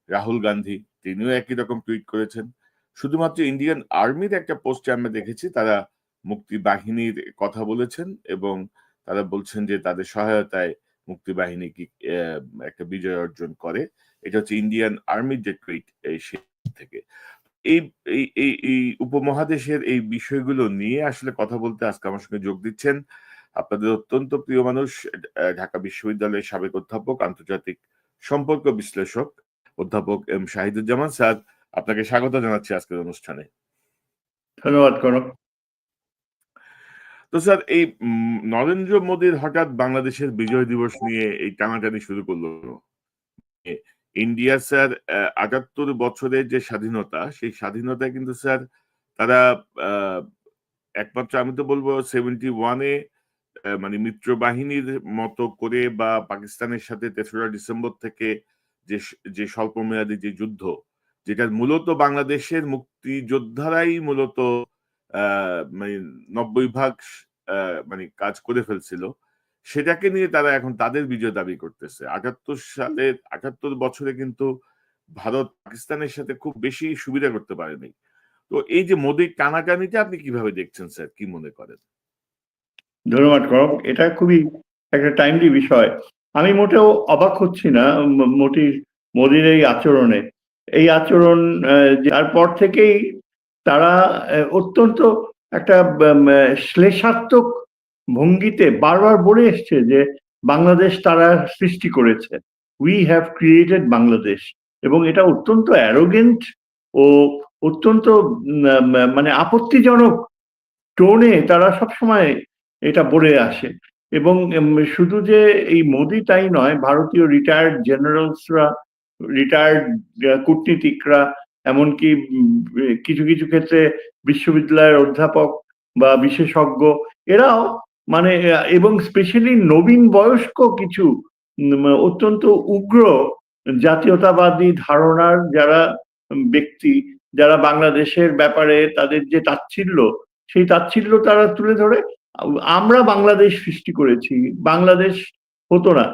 রাহুল গান্ধী তিনিও একই রকম টুইট করেছেন। শুধুমাত্র ইন্ডিয়ান আর্মির একটা পোস্টে আমরা দেখেছি তারা মুক্তি বাহিনীর কথা বলেছেন এবং তারা বলছেন যে তাদের সহায়তায় মুক্তি বাহিনী কি একটা বিজয় অর্জন করে। এটা হচ্ছে ইন্ডিয়ান আর্মির যে টুইট এই সে থেকে। এই এই উপমহাদেশের এই বিষয়গুলো নিয়ে আসলে কথা বলতে আজকে আমার সঙ্গে যোগ দিচ্ছেন আপনাদের অত্যন্ত প্রিয় মানুষ, ঢাকা বিশ্ববিদ্যালয়ের সাবেক অধ্যাপক, আন্তর্জাতিক সম্পর্ক বিশ্লেষক অধ্যাপক এম শাহিদুজ্জামান স্যার। আপনাকে স্বাগত জানাচ্ছি আজকের অনুষ্ঠানে। ধন্যবাদ কনক। তো স্যার, এই নরেন্দ্র মোদীর হঠাৎ বাংলাদেশের বিজয় দিবস নিয়ে এই টানাটানি শুরু করলো। ইন্ডিয়া স্যার ৭৮ বছরের যে স্বাধীনতা, সেই স্বাধীনতা কিন্তু স্যার তারা একমাত্র আমি তো বলবো 71-এ মানে মিত্র বাহিনীর মতো করে বা পাকিস্তানের সাথে ৩রা ডিসেম্বর থেকে যে যে স্বল্প মেয়াদী যে যুদ্ধ, যেটা মূলত বাংলাদেশের মুক্তিযোদ্ধারাই মূলত মানে ৯০% মানে কাজ করে ফেলছিল, সেটাকে নিয়ে তারা এখন তাদের বিজয় দাবি করতেছে। ৭৮ বছরে কিন্তু ভারত পাকিস্তানের সাথে খুব বেশি সুবিধা করতে পারেনি। তো এই যে মোদীর টানাটানিটা আপনি কিভাবে দেখছেন স্যার, কি মনে করেন? ধন্যবাদ কনক, এটা খুবই একটা টাইমলি বিষয়। আমি মোটেও অবাক হচ্ছি না মোদির এই আচরণে। এই আচরণ যার পর থেকেই তারা অত্যন্ত একটা শ্লেষাত্মক ভঙ্গিতে বারবার বলে এসছে যে বাংলাদেশ তারা সৃষ্টি করেছে, উই হ্যাভ ক্রিয়েটেড বাংলাদেশ। এবং এটা অত্যন্ত অ্যারোগেন্ট ও অত্যন্ত মানে আপত্তিজনক টোনে তারা সবসময় এটা বলে আসে। এবং শুধু যে এই মোদি তাই নয়, ভারতীয় রিটায়ার্ড জেনারেলসরা, রিটায়ার্ড কূটনীতিকরা, এমনকি কিছু কিছু ক্ষেত্রে বিশ্ববিদ্যালয়ের অধ্যাপক বা বিশেষজ্ঞ, এরাও মানে, এবং স্পেশালি নবীন বয়স্ক কিছু অত্যন্ত উগ্র জাতীয়তাবাদী ধারণার যারা ব্যক্তি, যারা বাংলাদেশের ব্যাপারে তাদের যে তাচ্ছিল্য, সেই তাচ্ছিল্য তারা তুলে ধরে আমরা বাংলাদেশ সৃষ্টি করেছি, বাংলাদেশ হতো না।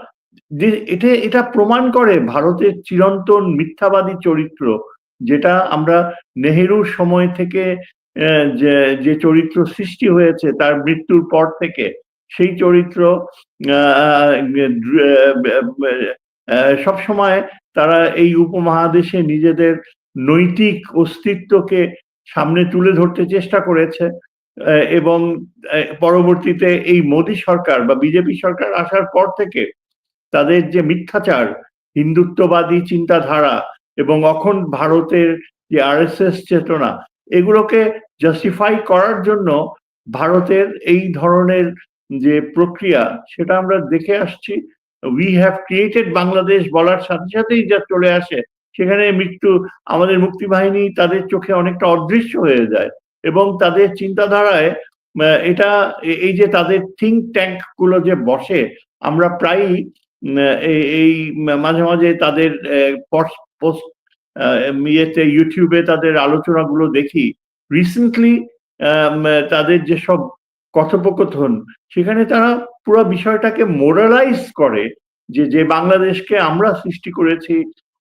এটা প্রমাণ করে ভারতের চিরন্তন মিথ্যাবাদী চরিত্র, যেটা আমরা নেহেরুর সময় থেকে যে চরিত্র সৃষ্টি হয়েছে তার মৃত্যুর পর থেকে, সেই চরিত্র সবসময় তারা এই উপমহাদেশে নিজেদের নৈতিক অস্তিত্বকে সামনে তুলে ধরতে চেষ্টা করেছে। এবং পরবর্তীতে এই মোদী সরকার বা বিজেপি সরকার আসার পর থেকে তাদের যে মিথ্যাচার, হিন্দুত্ববাদী চিন্তাধারা এবং অখণ্ড ভারতের যে আরএসএস চেতনা, এগুলোকে জাস্টিফাই করার জন্য ভারতের এই ধরনের যে প্রক্রিয়া, সেটা আমরা দেখে আসছি। উই হ্যাভ ক্রিয়েটেড বাংলাদেশ বলার সাথে সাথেই যা চলে আসে, সেখানে আমাদের মুক্তি বাহিনী তাদের চোখে অনেকটা অদৃশ্য হয়ে যায়। এবং তাদের চিন্তাধারায় এটা, এই যে তাদের থিঙ্ক ট্যাঙ্ক গুলো যে বসে, আমরা প্রায়ই এই মাঝে মাঝে তাদের পোস্ট ইয়েতে ইউটিউবে তাদের আলোচনাগুলো দেখি। রিসেন্টলি তাদের যেসব কথোপকথন, সেখানে তারা পুরো বিষয়টাকে মোরালাইজ করে যে বাংলাদেশকে আমরা সৃষ্টি করেছি,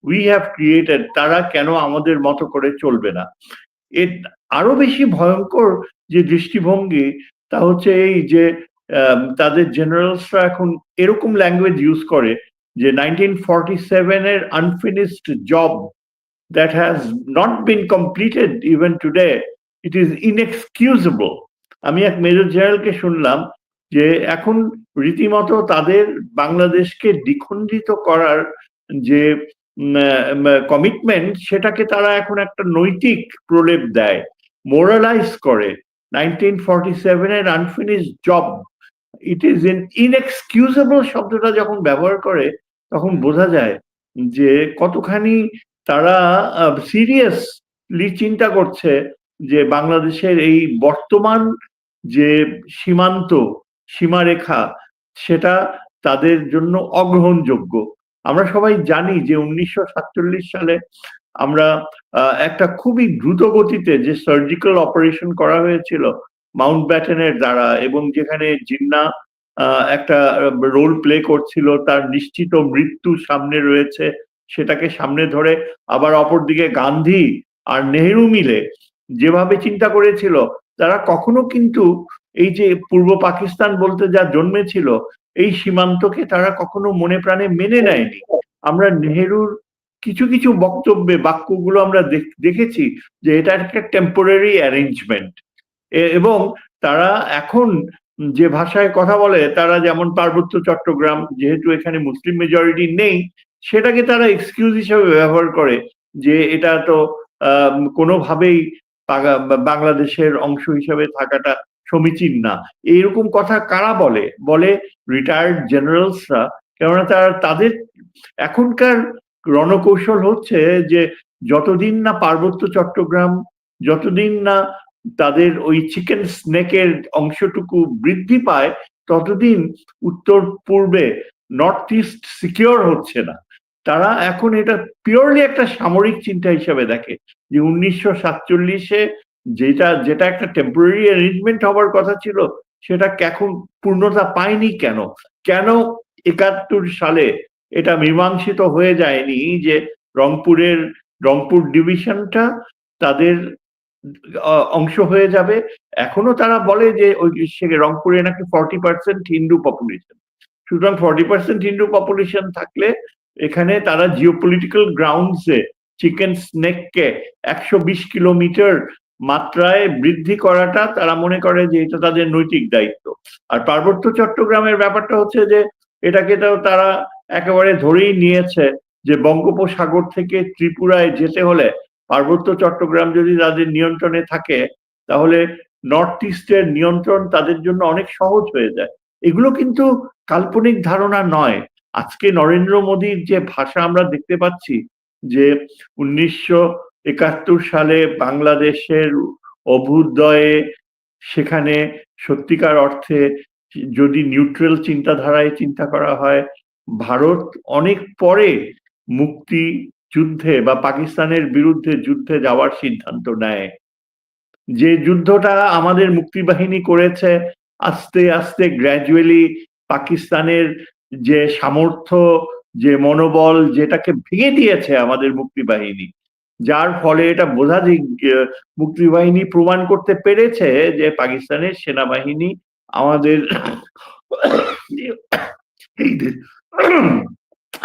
উই হ্যাভ ক্রিয়েটেড, তারা কেন আমাদের মতো করে চলবে না। এর আরো বেশি ভয়ঙ্কর যে দৃষ্টিভঙ্গি, তা হচ্ছে এই যে তাদের জেনারেলসরা এখন এরকম ল্যাঙ্গুয়েজ ইউজ করে যে 1947 এর unfinished job that has not been completed even today, it is inexcusable. আমি এক মেজর জেনারেলকে শুনলাম যে এখন রীতিমতো তাদের বাংলাদেশকে দ্বিখণ্ডিত করার যে কমিটমেন্ট, সেটাকে তারা এখন একটা নৈতিক প্রলেপ দেয়, মোরালাইজ করে। 1947 এর আনফিনিশড জব, ইট ইজ ইনএক্সকিউজেবল শব্দটা যখন ব্যবহার করে, তখন বোঝা যায় যে কতখানি তারা সিরিয়াসলি চিন্তা করছে যে বাংলাদেশের এই বর্তমান যে সীমারেখা, সেটা তাদের জন্য অগ্রহণযোগ্য। আমরা সবাই জানি যে 1947 সালে আমরা একটা খুবই দ্রুত গতিতে যে সার্জিক্যাল অপারেশন করা হয়েছিল মাউন্ট ব্যাটেনের দ্বারা, এবং যেখানে জিন্না একটা রোল প্লে করছিল, তার নিশ্চিত মৃত্যু সামনে রয়েছে, সেটাকে সামনে ধরে, আবার অপরদিকে গান্ধী আর নেহেরু মিলে যেভাবে চিন্তা করেছিল, তারা কখনো কিন্তু এই যে পূর্ব পাকিস্তান বলতে যা জন্মেছিল, এই সীমান্তকে তারা কখনো মনে প্রাণে মেনে নেয়নি। আমরা নেহেরুর কিছু কিছু বক্তব্যে বাক্যগুলো আমরা দেখেছি যে এটা একটা টেম্পোরারি অ্যারেঞ্জমেন্ট, এবং তারা এখন যে ভাষায় কথা বলে, তারা যেমন পার্বত্য চট্টগ্রাম, যেহেতু এখানে মুসলিম মেজরিটি নেই, সেটাকে তারা এক্সকিউজ হিসেবে ব্যবহার করে যে এটা তো কোনোভাবেই বাংলাদেশের অংশ হিসেবে থাকাটা সমীচীন না। এইরকম কথা কারা বলে? বলে রিটায়ার্ড জেনারেলসরা। কেননা তাদের এখনকার রণকৌশল হচ্ছে যে যতদিন না পার্বত্য চট্টগ্রাম, যতদিন না তাদের ওই চিকেন স্নেকের অংশটুকু বৃদ্ধি পায়, ততদিন উত্তর পূর্বে নর্থ ইস্ট সিকিউর হচ্ছে না। তারা এখন এটা পিওরলি একটা সামরিক চিন্তা হিসেবে দেখে যে 1947-এ যেটা একটা টেম্পোরারি অ্যারেঞ্জমেন্ট হবার কথা ছিল, সেটা এখন পূর্ণতা পায়নি। কেন 71 সালে এটা মীমাংসিত হয়ে যায়নি যে রংপুর ডিভিশনটা তাদের অংশ হয়ে যাবে? এখনো তারা বলে যে ওই রংপুরে নাকি 40% হিন্দু পপুলেশন। সুতরাং 40% হিন্দু পপুলেশন থাকলে এখানে তারা জিওপলিটিক্যাল গ্রাউন্ডসে চিকেন স্নেককে 120 কিলোমিটার মাত্রায় বৃদ্ধি করাটা তারা মনে করে যে এটা তাদের নৈতিক দায়িত্ব। আর পার্বত্য চট্টগ্রামের ব্যাপারটা হচ্ছে যে এটাকে তো তারা একেবারে ধরেই নিয়েছে যে বঙ্গোপসাগর থেকে ত্রিপুরায় যেতে হলে পার্বত্য চট্টগ্রাম যদি তাদের নিয়ন্ত্রণে থাকে, তাহলে নর্থ ইস্টের নিয়ন্ত্রণ তাদের জন্য অনেক সহজ হয়ে যায়। এগুলো কিন্তু কাল্পনিক ধারণা নয়। আজকে নরেন্দ্র মোদীর যে ভাষা আমরা দেখতে পাচ্ছি যে 1971 সালে বাংলাদেশের অভ্যুদয়ে সেখানে সত্যিকার অর্থে যদি নিউট্রাল চিন্তাধারায় চিন্তা করা হয়, ভারত অনেক পরে মুক্তি যুদ্ধে বা পাকিস্তানের বিরুদ্ধে যুদ্ধে যাওয়ার সিদ্ধান্ত নেয়। যে যুদ্ধটা আমাদের মুক্তিবাহিনী করেছে, আস্তে আস্তে গ্র্যাজুয়ালি পাকিস্তানের যে সামর্থ্য, যে মনোবল, যেটাকে ভেঙে দিয়েছে আমাদের মুক্তিবাহিনী, যার ফলে এটা বোঝা যায় মুক্তিবাহিনী প্রমাণ করতে পেরেছে যে পাকিস্তানের সেনাবাহিনী আমাদের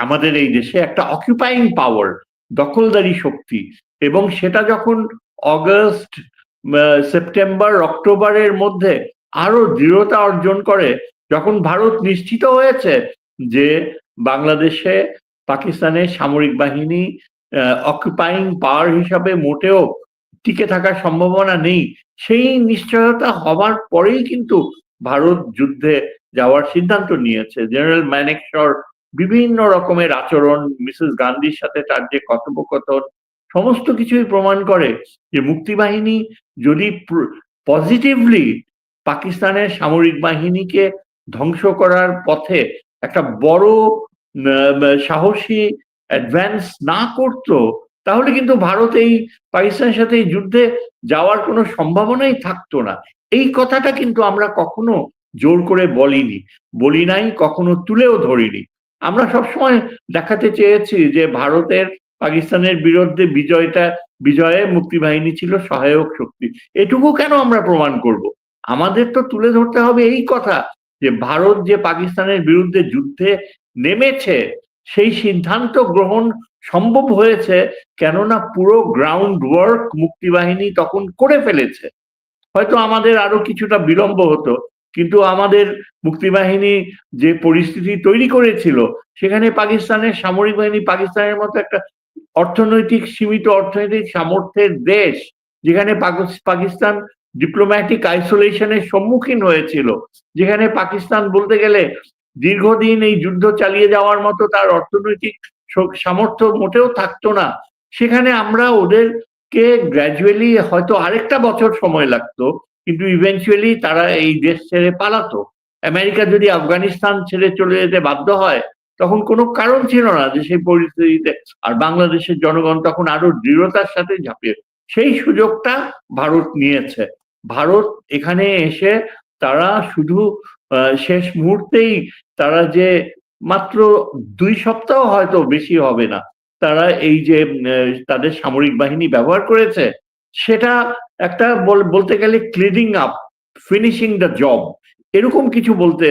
আমাদের এই দেশে একটা অকুপাইং পাওয়ার, দখলদারি শক্তি। এবং সেটা যখন অগস্ট, সেপ্টেম্বর, অক্টোবরের মধ্যে আরো দৃঢ়তা অর্জন করে, যখন ভারত নিশ্চিত হয়েছে যে বাংলাদেশে পাকিস্তানের সামরিক বাহিনী অকুপাইং পাওয়ার হিসাবে মোটেও টিকে থাকার সম্ভাবনা নেই, সেই নিশ্চয়তা হবার পরেই কিন্তু ভারত যুদ্ধে যাওয়ার সিদ্ধান্ত নিয়েছে। জেনারেল ম্যানেকশর বিভিন্ন রকমের আচরণ, মিসেস গান্ধীর সাথে তার যে কথোপকথন, সমস্ত কিছুই প্রমাণ করে যে মুক্তিবাহিনী যদি পজিটিভলি পাকিস্তানের সামরিক বাহিনীকে ধ্বংস করার পথে একটা বড় সাহসী অ্যাডভান্স না করত, তাহলে কিন্তু ভারত এই পাকিস্তানের সাথে এই যুদ্ধে যাওয়ার কোনো সম্ভাবনাই থাকতো না। এই কথাটা কিন্তু আমরা কখনো জোর করে বলি নাই, কখনো তুলেও ধরিনি। আমরা সবসময় দেখাতে চেয়েছি যে ভারতের পাকিস্তানের বিরুদ্ধে বিজয়ে মুক্তিবাহিনী ছিল সহায়ক শক্তি। এটুকু কেন আমরা প্রমাণ করব? আমাদের তো তুলে ধরতে হবে এই কথা যে ভারত যে পাকিস্তানের বিরুদ্ধে যুদ্ধে নেমেছে, সেই সিদ্ধান্ত গ্রহণ সম্ভব হয়েছে কেননা পুরো গ্রাউন্ড ওয়ার্ক মুক্তিবাহিনী তখন করে ফেলেছে। হয়তো আমাদের আরো কিছুটা বিলম্ব হতো, কিন্তু আমাদের মুক্তিবাহিনী যে পরিস্থিতি তৈরি করেছিল, সেখানে পাকিস্তানের সামরিক বাহিনী, পাকিস্তানের মতো একটা সীমিত অর্থনৈতিক সামর্থ্যের দেশ, যেখানে পাকিস্তান ডিপ্লোম্যাটিক আইসোলেশনের সম্মুখীন হয়েছিল, যেখানে পাকিস্তান বলতে গেলে দীর্ঘদিন এই যুদ্ধ চালিয়ে যাওয়ার মতো তার অর্থনৈতিক সামর্থ্য মোটেও থাকতো না, সেখানে আমরা ওদেরকে গ্র্যাজুয়ালি, হয়তো আরেকটা বছর সময় লাগতো, কিন্তু ইভেন্চুয়ালি তারা এই দেশ ছেড়ে পালাতো। আমেরিকা যদি আফগানিস্তান ছেড়ে চলে যেতে বাধ্য হয়, তখন কোনো কারণ ছিল না যে সেই পরিস্থিতিতে, আর বাংলাদেশের জনগণ তখন আরো দৃঢ়তার সাথে ঝাঁপিয়ে, সেই সুযোগটা ভারত নিয়েছে। ভারত এখানে এসে তারা শুধু শেষ মুহূর্তেই, তারা যে মাত্র 2 সপ্তাহ, হয়তো বেশি হবে না, তারা এই যে তাদের সামরিক বাহিনী ব্যবহার করেছে, সেটা একটা বলতে গেলে cleaning up, finishing the job, এরকম কিছু বলতে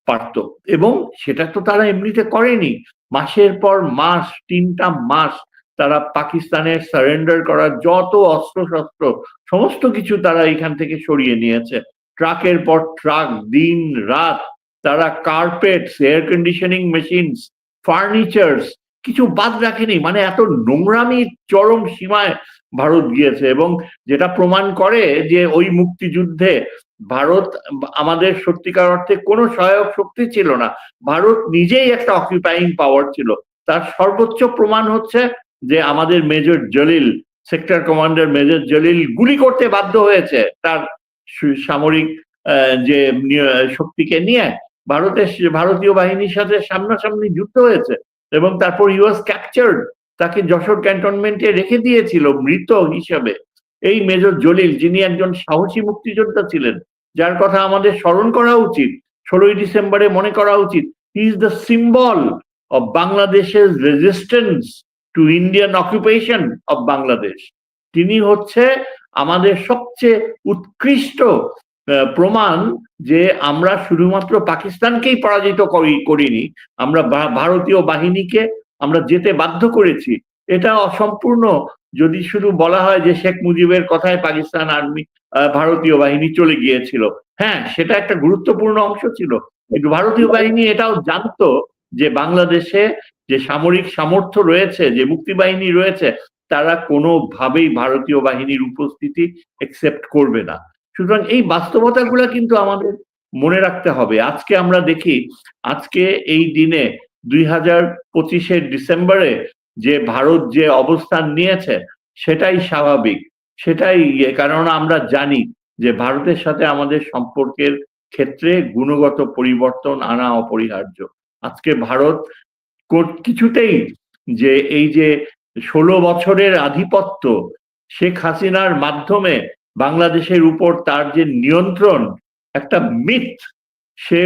পারতো। এবং সেটা তো তারা এমনিতে করেনি। মাসের পর মাস, 3টা মাস তারা পাকিস্তানের সারেন্ডার করা যত অস্ত্র শস্ত্র সমস্ত কিছু তারা এখান থেকে সরিয়ে নিয়েছে। ট্রাকের পর ট্রাক, দিন রাত তারা কার্পেটস, এয়ার কন্ডিশনিং মেশিনস, ফার্নিচার্স কিছু বাদ রাখেনি। মানে এত নোংরামি চরম সীমায় ভারত গিয়েছে, এবং যেটা প্রমাণ করে যে ওই মুক্তিযুদ্ধে ভারত আমাদের সত্যিকার অর্থে কোনো সহায়ক শক্তি ছিল না। ভারত নিজেই একটা অকুপাইং পাওয়ার ছিল। তার সর্বোচ্চ প্রমাণ হচ্ছে যে আমাদের major Jalil, sector commander major Jalil গুলি করতে বাধ্য হয়েছে তার সামরিক যে শক্তিকে নিয়ে। ভারতীয় বাহিনীর সাথে সামনাসামনি যুদ্ধ হয়েছে, এবং তারপর হি ওয়াজ ক্যাপচার্ড। তাকে যশোর ক্যান্টনমেন্টে রেখে দিয়েছিল মৃত হিসাবে। এই মেজর জলিল, যিনি একজন সাহসী মুক্তিযোদ্ধা ছিলেন, যার কথা আমাদের স্মরণ করা উচিত, 16ই ডিসেম্বরে মনে করা উচিত। He is the symbol of বাংলাদেশের resistance to Indian occupation of Bangladesh. তিনি হচ্ছে আমাদের সবচেয়ে উৎকৃষ্ট প্রমাণ যে আমরা শুধুমাত্র পাকিস্তানকেই পরাজিত করিনি, আমরা ভারতীয় বাহিনীকে আমরা যেতে বাধ্য করেছি। এটা অসম্পূর্ণ যদি শুধু বলা হয় যে শেখ মুজিবের কথায় পাকিস্তান আর্মি, ভারতীয় বাহিনী চলে গিয়েছিল। হ্যাঁ, সেটা একটা গুরুত্বপূর্ণ অংশ ছিল, কিন্তু ভারতীয় বাহিনী এটাও জানতো যে বাংলাদেশে যে সামরিক সামর্থ্য রয়েছে, যে মুক্তি বাহিনী রয়েছে, তারা কোনোভাবেই ভারতীয় বাহিনীর উপস্থিতি একসেপ্ট করবে না। সুতরাং এই বাস্তবতাগুলো কিন্তু আমাদের মনে রাখতে হবে। আজকে আমরা দেখি, আজকে এই দিনে 2025-এর ডিসেম্বরে যে ভারত যে অবস্থান নিয়েছে সেটাই স্বাভাবিক, সেটাই কারণ আমরা জানি যে ভারতের সাথে আমাদের সম্পর্কের ক্ষেত্রে গুণগত পরিবর্তন আনা অপরিহার্য। আজকে ভারত কিছুতেই যে এই যে 16 বছরের আধিপত্য শেখ হাসিনার মাধ্যমে বাংলাদেশের উপর তার যে নিয়ন্ত্রণ, একটা মিথ সে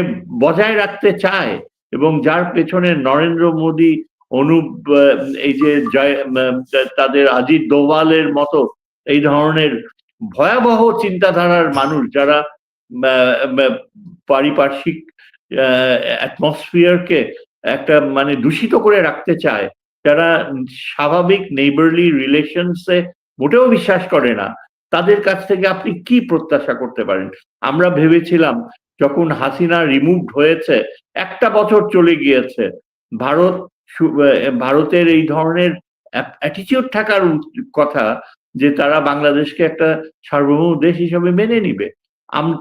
বজায় রাখতে চায়, এবং যার পেছনে নরেন্দ্র মোদী, এই যে তাদের অজিত দোভালের মতো এই ধরনের ভয়াবহ চিন্তাধারার মানুষ, যারা পারিপার্শ্বিক অ্যাটমসফিয়ারকে একটা মানে দূষিত করে রাখতে চায়, যারা স্বাভাবিক নেইবারলি রিলেশনসে মোটেও বিশ্বাস করে না, তাদের কাছ থেকে আপনি কি প্রত্যাশা করতে পারেন? আমরা ভেবেছিলাম যখন হাসিনা রিমুভড হয়েছে, 1টা বছর চলে গিয়েছে, ভারতের এই ধরনের অ্যাটিটিউড থাকার কথা যে তারা বাংলাদেশকে একটা সার্বভৌম দেশ হিসেবে মেনে নিবে।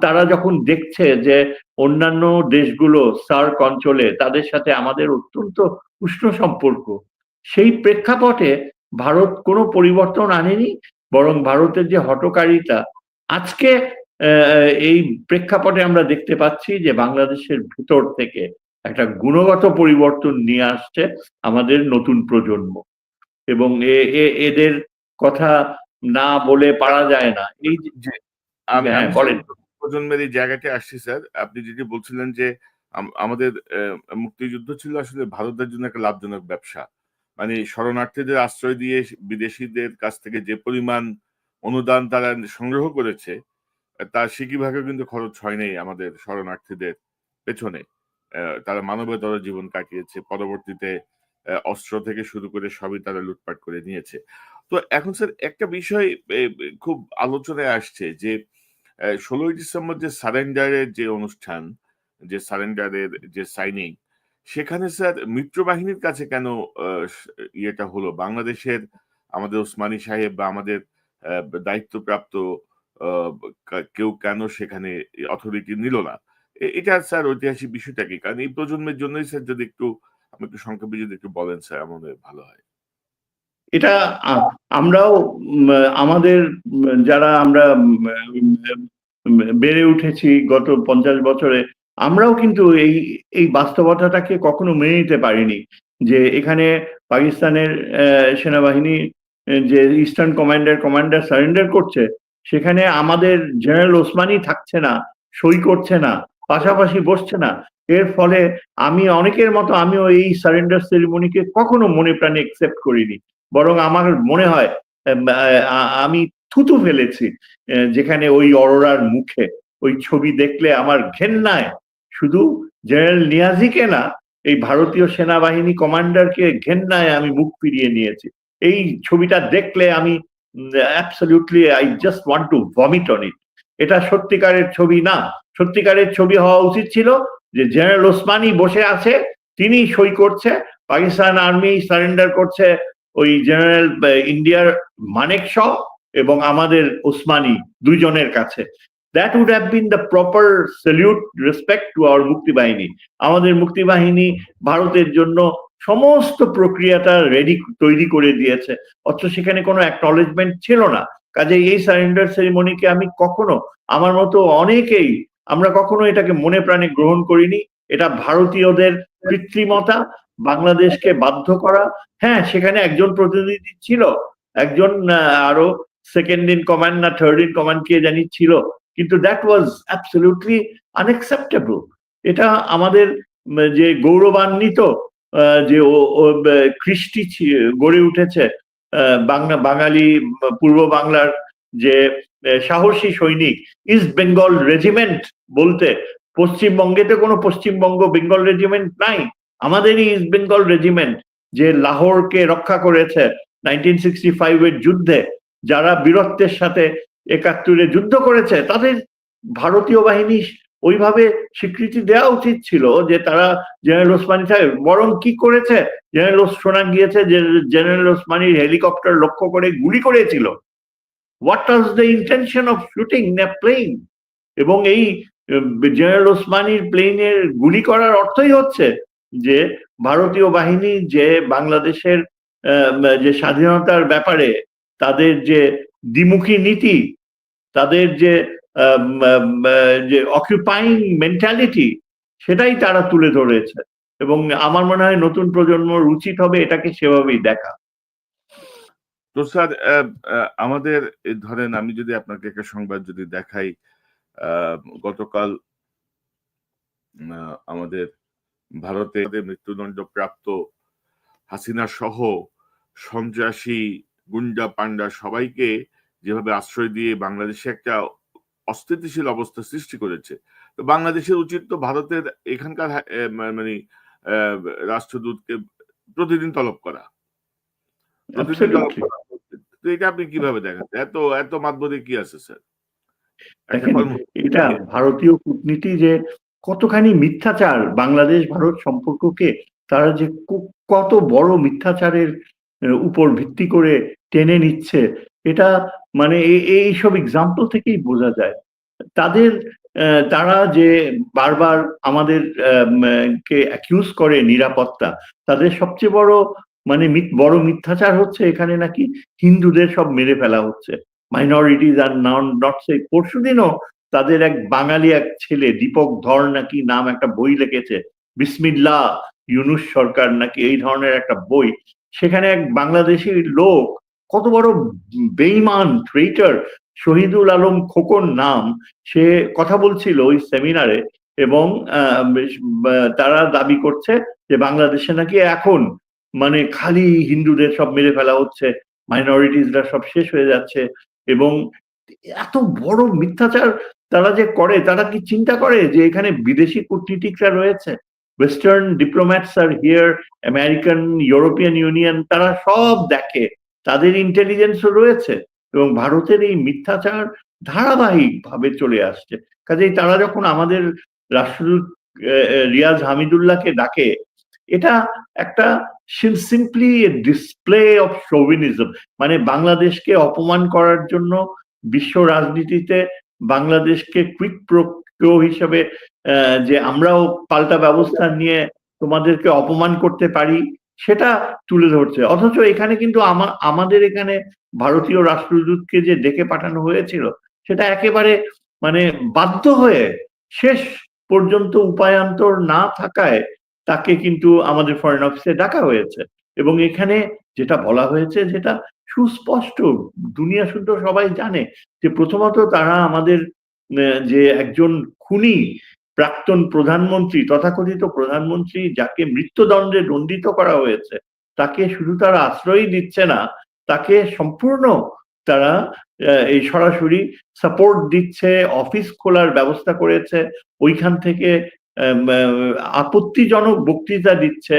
তারা যখন দেখছে যে অন্যান্য দেশগুলো সার্ক অঞ্চলে তাদের সাথে আমাদের অত্যন্ত উষ্ণ সম্পর্ক, সেই প্রেক্ষাপটে ভারত কোনো পরিবর্তন আনেনি, বরং ভারতের যে হঠকারিতা আজকে এই প্রেক্ষাপটে আমরা দেখতে পাচ্ছি যে বাংলাদেশের ভিতর থেকে একটা গুণগত পরিবর্তন নিয়ে আসছে আমাদের নতুন প্রজন্ম, এবং এদের কথা না বলে পারা যায় না। এই যে আমি বলেন। প্রজন্মের এই জায়গাতে আসছি স্যার, আপনি যেটি বলছিলেন যে আমাদের মুক্তিযুদ্ধ ছিল আসলে ভারতের জন্য একটা লাভজনক ব্যবসা। মানে শরণার্থীদের আশ্রয় দিয়ে বিদেশিদের কাছ থেকে যে পরিমাণ অনুদান তারা সংগ্রহ করেছে, তার সিকিভাগে কিন্তু খরচ হয় নাই আমাদের শরণার্থীদের পেছনে। তারা মানবতর জীবন কাটিয়েছে, পরবর্তীতে অস্ত্র থেকে শুরু করে সবই তারা লুটপাট করে নিয়েছে। তো এখন স্যার একটা বিষয় খুব আলোচনায় আসছে যে 16ই ডিসেম্বর যে সারেন্ডারের যে অনুষ্ঠান, যে সারেন্ডারের যে সাইনিং, সেখানে স্যার মিত্রবাহিনীর কাছে কেন ইয়েটা হলো? বাংলাদেশের আমাদের ওসমানী সাহেব বা আমাদের দায়িত্বপ্রাপ্ত কেউ কেন সেখানে অথরিটি নিল না? এটা স্যার ঐতিহাসিক বিষয়টা কি? কারণ এই প্রজন্মের জন্যই স্যার যদি একটু আমাকে সংক্ষেপে যদি একটু বলেন স্যার, আমাদের ভালো হয়। এটা আমরাও আমাদের যারা আমরা বেড়ে উঠেছি গত 50 বছরে, আমরাও কিন্তু এই বাস্তবতাটাকে কখনো মেনে নিতে পারিনি যে এখানে পাকিস্তানের সেনাবাহিনী যে ইস্টার্ন কমান্ডার সারেন্ডার করছে, সেখানে আমাদের জেনারেল ওসমানী থাকছে না, সই করছে না, পাশাপাশি বসছে না। এর ফলে আমি অনেকের মতো আমিও এই সারেন্ডার সেরিমনিকে কখনো মনে প্রাণে একসেপ্ট করিনি, বরং আমার মনে হয় আমি থুতু ফেলেছি যেখানে ওই অরোরার মুখে। ওই ছবি দেখলে আমার ঘেন্নায় শুধু জেনারেল নিয়াজিকে না, এই ভারতীয় সেনাবাহিনী কমান্ডারকে ঘেন্নায় আমি মুখ ফিরিয়ে নিয়েছি। এই ছবিটা দেখলে আমি absolutely I just want to vomit on it. এটা সত্যিকারের ছবি না। সত্যিকারের ছবি হওয়া উচিত ছিল যে জেনারেল ওসমানী বসে আছে, তিনি সই করছে, পাকিস্তান আর্মি সারেন্ডার করছে ওই জেনারেল ইন্ডিয়ার মানেক শ এবং আমাদের ওসমানী দুইজনের কাছে। That would have been the proper salute respect to our Muktibahini. আমাদের মুক্তিবাহিনী ভারতের জন্য সমস্ত প্রক্রিয়াটা তৈরি করে দিয়েছে, অথচ সেখানে কোনো অ্যাকনলেজমেন্ট ছিল না। কাজে এই সারেন্ডার সেরিমনিকে আমি কখনো, আমার মতো অনেকেই, আমরা কখনো এটাকে মনে প্রাণে গ্রহণ করিনি। এটা ভারতীয়দের কৃত্রিমতা, বাংলাদেশকে বাধ্য করা। হ্যাঁ, সেখানে একজন প্রতিনিধি ছিল, একজন আরো সেকেন্ড ইন কমান্ড না থার্ড ইন কমান্ড কে জানি ছিল, কিন্তু দ্যাট ওয়াজ অ্যাবসলিউটলি আনএক্সেপ্টেবল। এটা আমাদের যে গৌরবান্বিত যে কৃষ্টি গড়ে উঠেছে বাঙালি পূর্ব বাংলার যে সাহসী সৈনিক, ইস্ট বেঙ্গল রেজিমেন্ট বলতে পশ্চিমবঙ্গেতে কোনো পশ্চিমবঙ্গ বেঙ্গল রেজিমেন্ট নাই, আমাদেরই ইস্ট বেঙ্গল রেজিমেন্ট যে লাহোরকে রক্ষা করেছে 1965 এর যুদ্ধে, যারা বীরত্বের সাথে 71-এ যুদ্ধ করেছে, তাদের ভারতীয় বাহিনী ওইভাবে স্বীকৃতি দেওয়া উচিত ছিল যে তারা জেনারেল ওসমানী সাহেব। বরং কি করেছে, শোনা গিয়েছে যে জেনারেল ওসমানীর হেলিকপ্টার লক্ষ্য করে গুলি করেছিল। What was the intention of shooting a plane? এবং এই জেনারেল ওসমানীর প্লেনের গুলি করার অর্থই হচ্ছে যে ভারতীয় বাহিনী যে বাংলাদেশের যে স্বাধীনতার ব্যাপারে তাদের যে দ্বিমুখী নীতি, তাদের যে অকুপাইং মেন্টালিটি, সেটাই তারা তুলে ধরেছে। এবং আমার মনে হয় নতুন প্রজন্মর উচিত হবে এটাকে সেভাবেই দেখা। তো স্যার, আমাদের ধরেন আমি যদি আপনাকে একটা সংবাদ যদি দেখাই, গতকাল আমাদের ভারতে মৃত্যুদণ্ড প্রাপ্ত হাসিনা সহ সন্ত্রাসী গুন্ডা পান্ডা সবাইকে যেভাবে আশ্রয় দিয়ে বাংলাদেশে একটা অস্থিতিশীল অবস্থা সৃষ্টি করেছে, তো বাংলাদেশের উচিত তো ভারতের এখানকার মানে রাষ্ট্রদূতকে প্রতিদিন তলব করা, প্রতিদিন তলব করা। তো এটা আপনি কিভাবে দেখেন? এত এত মাতবরি কি আছে স্যার? দেখেন, এটা ভারতীয় কূটনীতি যে কতখানি মিথ্যাচার বাংলাদেশ ভারত সম্পর্ককে তারা যে কত বড় মিথ্যাচারের উপর ভিত্তি করে টেনে নিচ্ছে, এটা মানে এইসব এক্সাম্পল থেকেই বোঝা যায়। তাদের তারা যে বারবার আমাদের কে অ্যাকিউজ করে নিরাপত্তা, তাদের সবচেয়ে বড় মানে বড় মিথ্যাচার হচ্ছে এখানে নাকি হিন্দুদের সব মেরে ফেলা হচ্ছে, মাইনরিটিজ আর নট সেফ। পরশুদিনও তাদের এক বাঙালি এক ছেলে দীপক ধর নাকি নাম একটা বই লিখেছে, বিসমিল্লাহ ইউনুস সরকার নাকি এই ধরনের একটা বই। সেখানে এক বাংলাদেশি লোক, কত বড় বেইমান ট্রেইটার, শহীদুল আলম খোকন নাম, সে কথা বলছিল ওই সেমিনারে, এবং তারা দাবি করছে যে বাংলাদেশে নাকি এখন মানে খালি হিন্দুদের সব মেরে ফেলা হচ্ছে, মাইনরিটিসরা সব শেষ হয়ে যাচ্ছে। এবং এত বড় মিথ্যাচার তারা যে করে, তারা কি চিন্তা করে যে এখানে বিদেশি কূটনীতিকরা রয়েছে, western diplomats R here, American, European union, তারা সব দেখে, তাদের ইন্টেলিজেন্সও রয়েছে। এবং ভারতের এই মিথ্যাচার ধারাবাহিক ভাবে চলে আসছে। কাজেই তারা যখন আমাদের রাষ্ট্রদূত রিয়াজ হামিদুল্লাহকে ডাকে, এটা একটা সিম্পলি ডিসপ্লে অফ শোভিনিজম, মানে বাংলাদেশকে অপমান করার জন্য বিশ্ব রাজনীতিতে বাংলাদেশকে কুইক প্রো হিসেবে যে আমরাও পাল্টা ব্যবস্থা নিয়ে তোমাদেরকে অপমান করতে পারি, সেটা তুলে ধরছে। অথচ এখানে কিন্তু আমাদের এখানে ভারতীয় রাষ্ট্রদূতকে যে ডেকে পাঠানো হয়েছিল, সেটা একেবারে মানে বাধ্য হয়ে, শেষ পর্যন্ত উপায়ান্তর না থাকায় তাকে কিন্তু আমাদের ফরেন অফিসে ডাকা হয়েছে। এবং এখানে যেটা বলা হয়েছে, যেটা সুস্পষ্ট, দুনিয়া শুদ্ধ সবাই জানে, যে প্রথমত তারা আমাদের যে একজন খুনি প্রাক্তন প্রধানমন্ত্রী, তথাকথিত প্রধানমন্ত্রী যাকে মৃত্যুদণ্ডে দণ্ডিত করা হয়েছে, তাকে শুধু তারা আশ্রয় দিচ্ছে না, তাকে সম্পূর্ণ তারা এই সরাসরি সাপোর্ট দিচ্ছে, অফিস খোলার ব্যবস্থা করেছে, ওইখান থেকে আপত্তিজনক বক্তৃতা দিচ্ছে,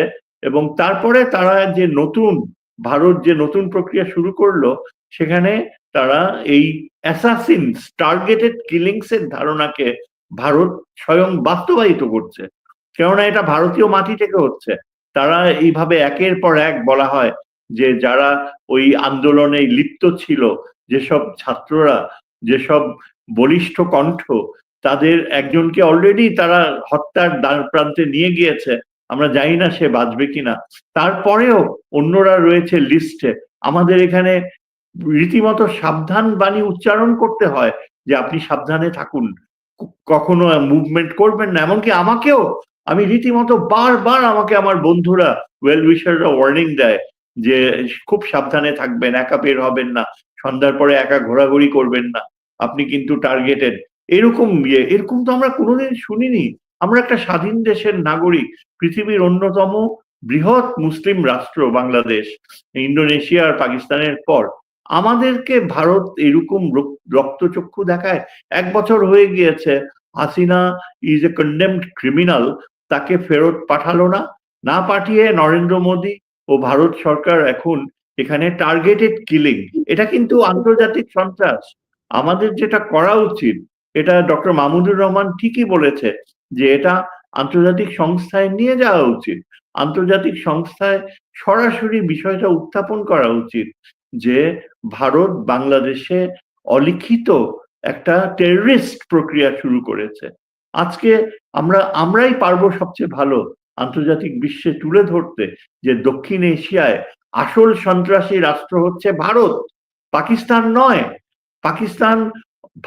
এবং তারপরে তারা যে ভারত যে নতুন প্রক্রিয়া শুরু করলো, সেখানে তারা এই অ্যাসাসিনস, টার্গেটেড কিলিংস এর ধারণাকে ভারত স্বয়ং বাস্তবায়িত করছে, কেননা এটা ভারতীয় মাটি থেকে হচ্ছে। তারা এইভাবে একের পর এক বলা হয় যে যারা ওই আন্দোলনে লিপ্ত ছিল, যেসব ছাত্ররা, যেসব বলিষ্ঠ কণ্ঠ, তাদের একজনকে অলরেডি তারা হত্যার দ্বার প্রান্তে নিয়ে গিয়েছে, আমরা জানি না সে বাঁচবে কিনা, তারপরেও অন্যরা রয়েছে লিস্টে। আমাদের এখানে রীতিমতো সাবধান বাণী উচ্চারণ করতে হয় যে আপনি সাবধানে থাকুন, কখনো মুভমেন্ট করবেন না। এমনকি আমাকেও, আমি রীতিমতো বারবার আমাকে আমার বন্ধুরা, ওয়েল উইশাররা ওয়ার্নিং দেয় যে খুব সাবধানে থাকবেন, একা বের হবেন না, সন্ধ্যার পরে একা ঘোরাঘুরি করবেন না, আপনি কিন্তু টার্গেটেড। এরকম তো আমরা কোনোদিন শুনিনি। আমরা একটা স্বাধীন দেশের নাগরিক, পৃথিবীর অন্যতম বৃহৎ মুসলিম রাষ্ট্র বাংলাদেশ, ইন্দোনেশিয়া আর পাকিস্তানের পর। আমাদেরকে ভারত এরকম রক্তচক্ষু দেখায়। 1 বছর হয়ে গিয়েছে, Hasina is a condemned criminal, তাকে ফেরত পাঠালো না, না পাঠিয়ে নরেন্দ্র মোদী ও ভারত সরকার এখন এখানে টার্গেটেড কিলিং। এটা কিন্তু আন্তর্জাতিক সন্ত্রাস। আমাদের যেটা করা উচিত, এটা ডক্টর মাহমুদুর রহমান ঠিকই বলেছে যে এটা আন্তর্জাতিক সংস্থায় নিয়ে যাওয়া উচিত, আন্তর্জাতিক সংস্থায় সরাসরি বিষয়টা উত্থাপন করা উচিত যে ভারত বাংলাদেশে অলিখিত একটা টেররিস্ট প্রক্রিয়া শুরু করেছে। আজকে আমরাই পারবো সবচেয়ে ভালো আন্তর্জাতিক বিশ্বে তুলে ধরতে যে দক্ষিণ এশিয়ায় আসল সন্ত্রাসী রাষ্ট্র হচ্ছে ভারত, পাকিস্তান নয়। পাকিস্তান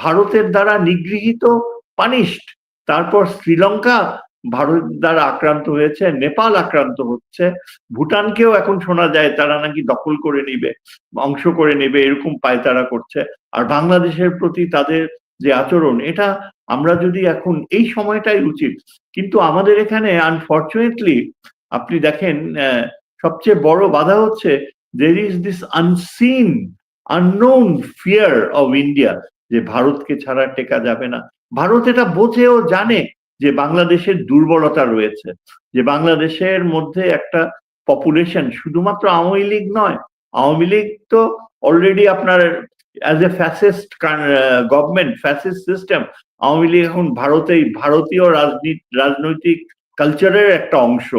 ভারতের দ্বারা নিগৃহীত, পানিশড। তারপর শ্রীলঙ্কা ভারত দ্বারা আক্রান্ত হয়েছে, নেপাল আক্রান্ত হচ্ছে, ভুটানকেও এখন শোনা যায় তারা নাকি দখল করে নিবে, অংশ করে নেবে, এরকম পায়তারা করছে। আর বাংলাদেশের প্রতি তাদের যে আচরণ, এটা আমরা যদি এখন এই সময়টাই উচিত। কিন্তু আমাদের এখানে আনফর্চুনেটলি আপনি দেখেন, সবচেয়ে বড় বাধা হচ্ছে there is this unseen, unknown fear of India, যে ভারতকে ছাড়া টেকা যাবে না। ভারত এটা বোঝেও জানে যে বাংলাদেশের দুর্বলতা রয়েছে, যে বাংলাদেশের মধ্যে একটা পপুলেশন, শুধুমাত্র আওয়ামী লীগ নয়, আওয়ামী লীগ তো অলরেডি আপনার as a fascist government, fascist system, Awami League এখন ভারতীয় রাজনৈতিক কালচারের একটা অংশ।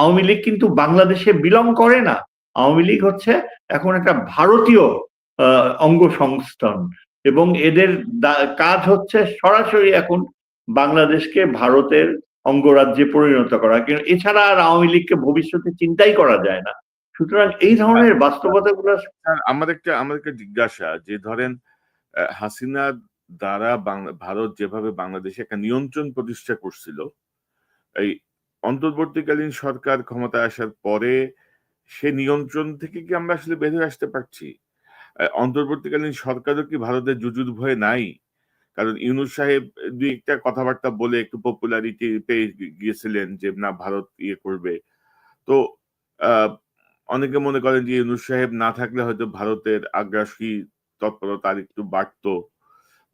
আওয়ামী লীগ কিন্তু বাংলাদেশে বিলং করে না, আওয়ামী লীগ হচ্ছে এখন একটা ভারতীয় অঙ্গ সংস্থান, এবং এদের কাজ হচ্ছে সরাসরি এখন বাংলাদেশকে ভারতের অঙ্গরাজ্যে পরিণত করা, কিন্তু এছাড়া আর আওয়ামী লীগকে ভবিষ্যতে চিন্তাই করা যায় না। সুতরাং এই ধরনের বাস্তবতাগুলো। আমার একটা জিজ্ঞাসা, যে ধরেন হাসিনার দ্বারা ভারত যেভাবে বাংলাদেশে একটা নিয়ন্ত্রণ প্রতিষ্ঠা করছিল, এই অন্তর্বর্তীকালীন সরকার ক্ষমতায় আসার পরে সে নিয়ন্ত্রণ থেকে কি আমরা আসলে বের হয়ে আসতে পারছি? অন্তর্বর্তীকালীন সরকারও কি ভারতের জুজুর ভয়ে নাই? কারণ ইউনূস সাহেব দুই একটা কথাবার্তা বলে একটু পপুলারিটি পেয়ে গিয়েছিলেন যে না ভারত ইয়ে করবে। তো অনেকে মনে করেন যে ইউনূস সাহেব না থাকলে হয়তো ভারতের আগ্রাসী তৎপরতা আর একটু বাড়তো,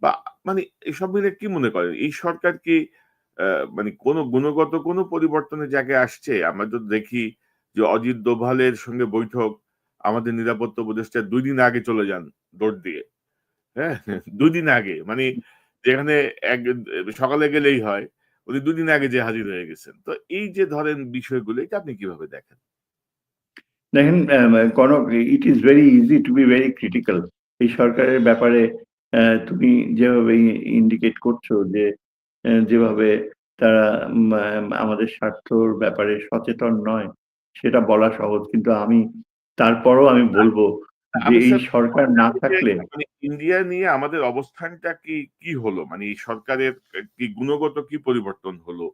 বা মানে এসব মিলে কি মনে করেন এই সরকার কি মানে কোনো গুণগত কোনো পরিবর্তনের জায়গায় আসছে? আমরা তো দেখি যে অজিত দোভালের সঙ্গে বৈঠক, আমাদের নিরাপত্তা উপদেষ্টা 2 দিন আগে চলে যান দৌড় দিয়ে। হ্যাঁ, 2 দিন আগে, মানে যেখানে সকালে গেলেই হয়, উনি 2 দিন আগে যে হাজির হয়ে গেছেন। তো এই যে ধরেন বিষয়গুলো, এটা আপনি কিভাবে দেখেন? দেখেন Kanak, it is very easy to be very critical এই সরকারের ব্যাপারে। তুমি যেভাবে ইন্ডিকেট করছো যে যেভাবে তারা আমাদের স্বার্থর ব্যাপারে সচেতন নয়, সেটা বলা সহজ, কিন্তু তারপরও আমি বলবো যে আমি এই স্যার সরকার না থাকলে। মানে ইন্ডিয়া নিয়ে আমাদের অবস্থানটা কি হলো? মানে এই সরকারের কি গুণগত কি পরিবর্তন হলো?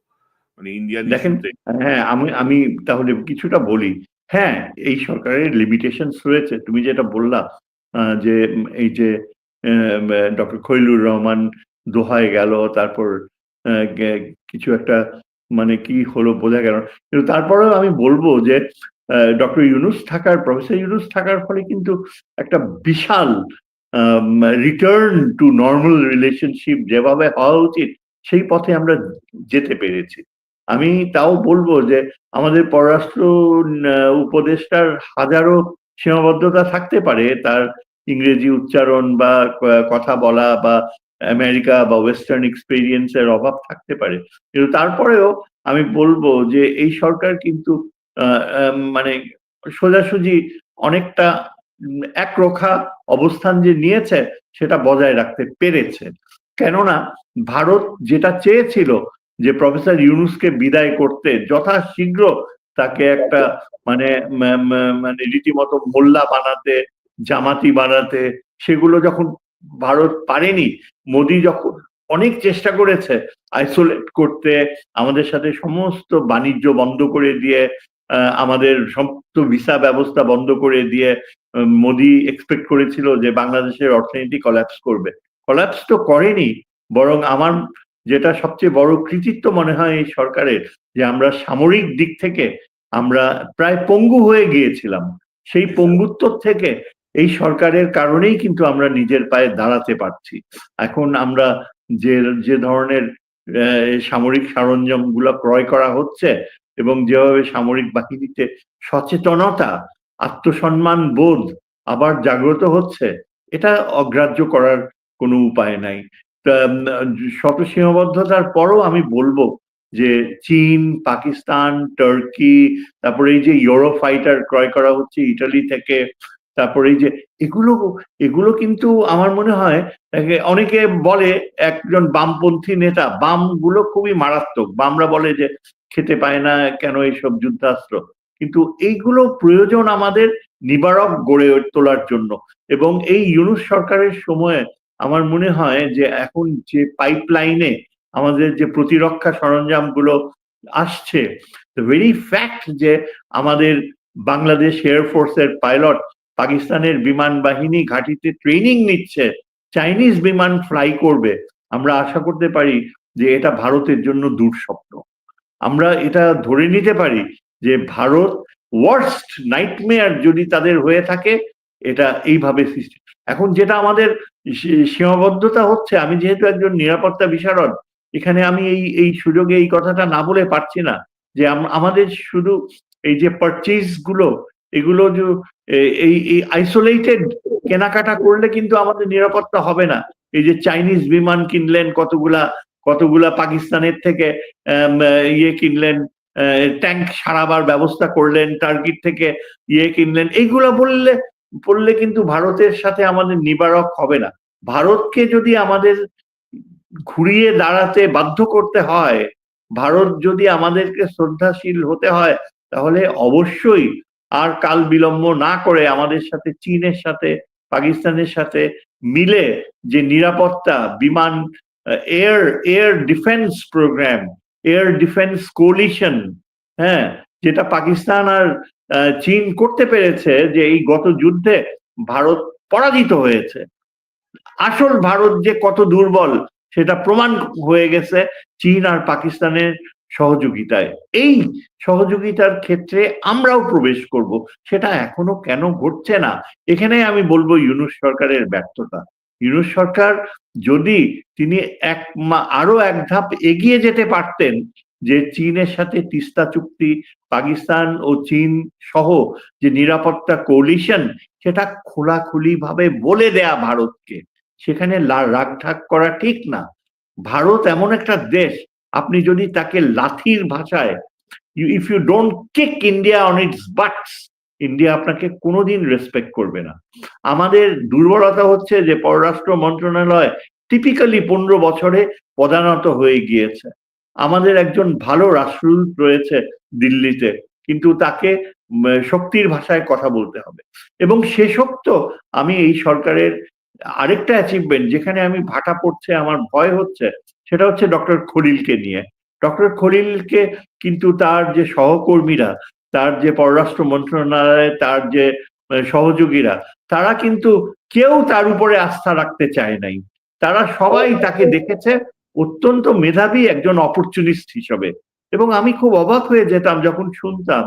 মানে ইন্ডিয়ান দেখেন, ইস্যুতে। হ্যাঁ, আমি তাহলে কিছুটা বলি। হ্যাঁ, এই সরকারের লিমিটেশনস রয়েছে, তুমি যেটা বললা যে এই যে ডক্টর খলিলুর রহমান দোহায় গেল, তারপর কিছু একটা মানে কি হলো বোঝা গেল, কিন্তু তারপরেও আমি বলবো যে প্রফেসর ইউনূস থাকার ফলে কিন্তু একটা বিশাল রিটার্ন টু নর্মাল রিলেশনশিপ যেভাবে হওয়া উচিত সেই পথে আমরা যেতে পেরেছি। আমি তাও বলবো যে আমাদের পররাষ্ট্র উপদেষ্টার হাজারো সীমাবদ্ধতা থাকতে পারে, তার ইংরেজি উচ্চারণ বা কথা বলা বা আমেরিকা বা ওয়েস্টার্ন এক্সপেরিয়েন্সের অভাব থাকতে পারে, কিন্তু তারপরেও আমি বলবো যে এই সরকার কিন্তু মানে সোজাসুজি অনেকটা একরোখা অবস্থান যে নিয়েছে সেটা বজায় রাখতে পেরেছে। কেননা ভারত যেটা চেয়েছিল যে প্রফেসর ইউনূসকে বিদায় করতে যথাশীঘ্র তাকে একটা মানে মানে রীতিমতো মোল্লা বানাতে, জামাতি বানাতে, সেগুলো যখন ভারত পারেনি, মোদি যখন অনেক চেষ্টা করেছে আইসোলেট করতে, আমাদের সাথে সমস্ত বাণিজ্য বন্ধ করে দিয়ে, আমাদের সমস্ত ভিসা ব্যবস্থা বন্ধ করে দিয়ে, মোদি এক্সপেক্ট করেছিল যে বাংলাদেশের অর্থনীতি কলাপস করবে। কলাপস তো করেনি, বরং আমার যেটা সবচেয়ে বড় কৃতিত্ব মনে হয় এই সরকারের, যে আমরা সামরিক দিক থেকে আমরা প্রায় পঙ্গু হয়ে গিয়েছিলাম। সেই পঙ্গুত্ব থেকে এই সরকারের কারণেই কিন্তু আমরা নিজের পায়ে দাঁড়াতে পারছি। এখন আমরা যে যে ধরনের সামরিক সরঞ্জাম গুলা ক্রয় করা হচ্ছে এবং যেভাবে সামরিক বাহিনীতে সচেতনতা, আত্মসম্মান বোধ আবার জাগ্রত হচ্ছে, এটা অগ্রাহ্য করার কোনো উপায় নাই। শত সীমাবদ্ধতার পরও আমি বলবো যে চীন, পাকিস্তান, টার্কি, তারপরে এই যে ইউরো ফাইটার ক্রয় করা হচ্ছে ইটালি থেকে, তারপরে এই যে এগুলো এগুলো কিন্তু আমার মনে হয়, অনেকে বলে একজন বামপন্থী নেতা, বাম গুলো খুবই মারাত্মক, বামরা বলে যে খেতে পায় না কেন এইসব যুদ্ধাস্ত্র, কিন্তু এইগুলো প্রয়োজন আমাদের নিবারক গড়ে তোলার জন্য। এবং এই ইউনূস সরকারের সময়ে আমার মনে হয় যে এখন যে পাইপলাইনে আমাদের যে প্রতিরক্ষা সরঞ্জাম গুলো আসছে, দ্য ভেরি ফ্যাক্ট যে আমাদের বাংলাদেশ এয়ারফোর্সের পাইলট পাকিস্তানের বিমান বাহিনী ঘাঁটিতে ট্রেনিং নিচ্ছে, চাইনিজ বিমান ফ্লাই করবে, আমরা আশা করতে পারি যে এটা ভারতের জন্য দুঃস্বপ্ন। আমরা এটা ধরে নিতে পারি যে ভারত ওয়ার্স্ট নাইটমেয়ার যদি তাদের হয়ে থাকে, এটা এইভাবে সৃষ্টি। এখন যেটা আমাদের সীমাবদ্ধতা হচ্ছে, আমি যেহেতু একজন নিরাপত্তা বিশারদ, এখানে আমি এই সুযোগে এই কথাটা না বলে পারছি না যে আমাদের শুধু এই যে পারচেজ গুলো, এগুলো যে এই আইসোলেটেড কেনাকাটা করলে কিন্তু আমাদের নিরাপত্তা হবে না। এই যে চাইনিজ বিমান কিনলেন কতগুলা পাকিস্তানের থেকে ইয়ে কিনলেন, ট্যাঙ্ক সারাবার ব্যবস্থা করলেন, টার্কির থেকে ইয়ে কিনলেন, এইগুলা বললে কিন্তু ভারতের সাথে আমাদের নিবারক হবে না। ভারতকে যদি আমাদের ঘুরিয়ে দাঁড়াতে বাধ্য করতে হয়, ভারত যদি আমাদেরকে শ্রদ্ধাশীল হতে হয়, তাহলে অবশ্যই আর কাল বিলম্ব না করে আমাদের সাথে চীনের সাথে, পাকিস্তানের সাথে মিলে যে নিরাপত্তা বিমান, air defence programme, air defence coalition, হ্যাঁ, যেটা পাকিস্তান আর চীন করতে পেরেছে, যে এই গত যুদ্ধে ভারত পরাজিত হয়েছে। আসল ভারত যে কত দুর্বল সেটা প্রমাণ হয়ে গেছে চীন আর পাকিস্তানের সহযোগিতায়। এই সহযোগিতার ক্ষেত্রে আমরাও প্রবেশ করব, সেটা এখনো কেন ঘটছে না? এখানে আমি বলবো ইউনূস সরকারের ব্যর্থতা। ইউনূস সরকার যদি তিনি আরো এক ধাপ এগিয়ে যেতে পারতেন, যে চীনের সাথে তিস্তা চুক্তি, পাকিস্তান ও চীন সহ যে নিরাপত্তা কোলিশন, সেটা খোলাখুলি ভাবে বলে দেয়া ভারতকে, সেখানে রাগঢাক করা ঠিক না। ভারত এমন একটা দেশ, আপনি যদি তাকে লাথির ভাষায়, if you don't kick India on its butts, India আপনাকে কোনোদিন রেসপেক্ট করবে না। আমাদের দুর্বলতা হচ্ছে যে পররাষ্ট্র মন্ত্রণালয় টিপিক্যালি 15 বছরে পদানত হয়ে গিয়েছে। আমাদের একজন ভালো রাষ্ট্রদূত রয়েছে দিল্লিতে, কিন্তু তাকে শক্তির ভাষায় কথা বলতে হবে। এবং শেষোক্ত আমি এই সরকারের আরেকটা অ্যাচিভমেন্ট যেখানে আমি ভাটা পড়ছে, আমার ভয় হচ্ছে, সেটা হচ্ছে ডক্টর খলিলকে নিয়ে। ডক্টর খলিলকে কিন্তু তার যে সহকর্মীরা, তার যে পররাষ্ট্র মন্ত্রণালয়ে তার যে সহযোগীরা, তারা কিন্তু কেউ তার উপরে আস্থা রাখতে চায় নাই। তারা সবাই তাকে দেখেছে অত্যন্ত মেধাবী একজন অপরচুনিস্ট হিসাবে। এবং আমি খুব অবাক হয়ে যেতাম যখন শুনতাম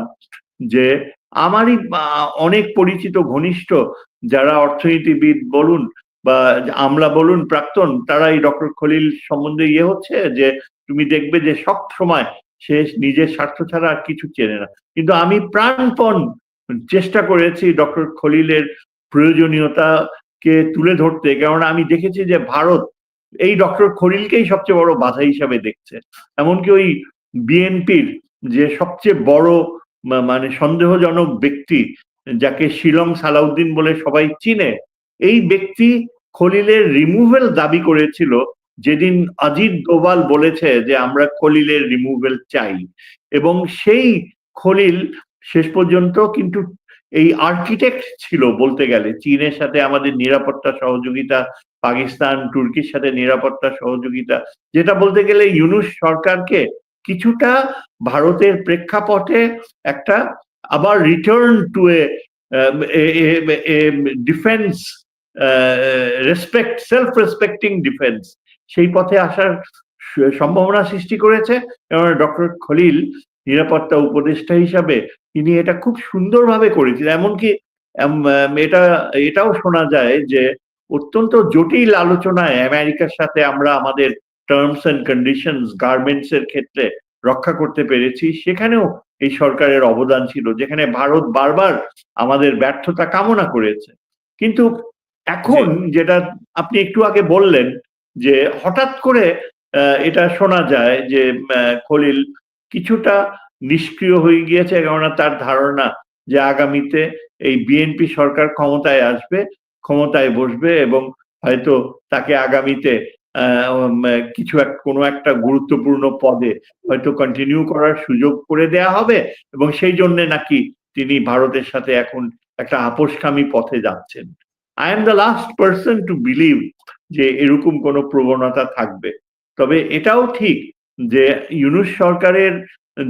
যে আমারই অনেক পরিচিত ঘনিষ্ঠ যারা অর্থনীতিবিদ বলুন বা আমলা বলুন প্রাক্তন, তারা এই ডক্টর খলিল সম্বন্ধে হচ্ছে যে তুমি দেখবে যে সব সময় সে নিজের স্বার্থ ছাড়া আর কিছু চেনে না। কিন্তু আমি প্রাণপণ চেষ্টা করেছি ডক্টর খলিলের প্রয়োজনীয়তাকে তুলে ধরতে, কেননা আমি দেখেছি যে ভারত এই ডক্টর খলিলকেই সবচেয়ে বড় বাধা হিসাবে দেখছে। এমনকি ওই বিএনপির যে সবচেয়ে বড় মানে সন্দেহজনক ব্যক্তি, যাকে শিলং সালাউদ্দিন বলে সবাই চিনে, এই ব্যক্তি খলিলের রিমুভাল দাবি করেছিল যেদিন অজিত দোভাল বলেছে যে আমরা খলিলের রিমুভাল চাই। এবং সেই খলিল শেষ পর্যন্ত কিন্তু এই আর্কিটেক্ট ছিল বলতে গেলে। চীনের সাথে আমাদের নিরাপত্তা সহযোগিতা, পাকিস্তান তুর্কির সাথে নিরাপত্তা সহযোগিতা, যেটা বলতে গেলে ইউনূস সরকারকে কিছুটা ভারতের প্রেক্ষাপটে একটা আবার return to A defence respect, self respecting defence, সেই পথে আসার সম্ভাবনা সৃষ্টি করেছে। কারণ ডক্টর খলিল নিরাপত্তা উপদেষ্টা হিসাবে তিনি এটা খুব সুন্দরভাবে করেছিলেন। এমনকি এটাও শোনা যায় যে অত্যন্ত জটিল আলোচনায় আমেরিকার সাথে আমরা আমাদের টার্মস এন্ড কন্ডিশনস গার্মেন্টস এর ক্ষেত্রে রক্ষা করতে পেরেছি। সেখানেও এই সরকারের অবদান ছিল, যেখানে ভারত বারবার আমাদের ব্যর্থতা কামনা করেছে। কিন্তু এখন যেটা আপনি একটু আগে বললেন যে হঠাৎ করে এটা শোনা যায় যে খলিল কিছুটা নিষ্ক্রিয় হয়ে গিয়েছে, কেননা তার ধারণা যে আগামীতে এই বিএনপি সরকার ক্ষমতায় আসবে, ক্ষমতায় বসবে এবং হয়তো তাকে আগামীতে কিছু কোনো একটা গুরুত্বপূর্ণ পদে হয়তো কন্টিনিউ করার সুযোগ করে দেয়া হবে, এবং সেই জন্য নাকি তিনি ভারতের সাথে এখন একটা আপোষকামী পথে যাচ্ছেন। I am the last person to believe যে এরকম কোনো প্রবণতা থাকবে। তবে এটাও ঠিক যে ইউনূস সরকারের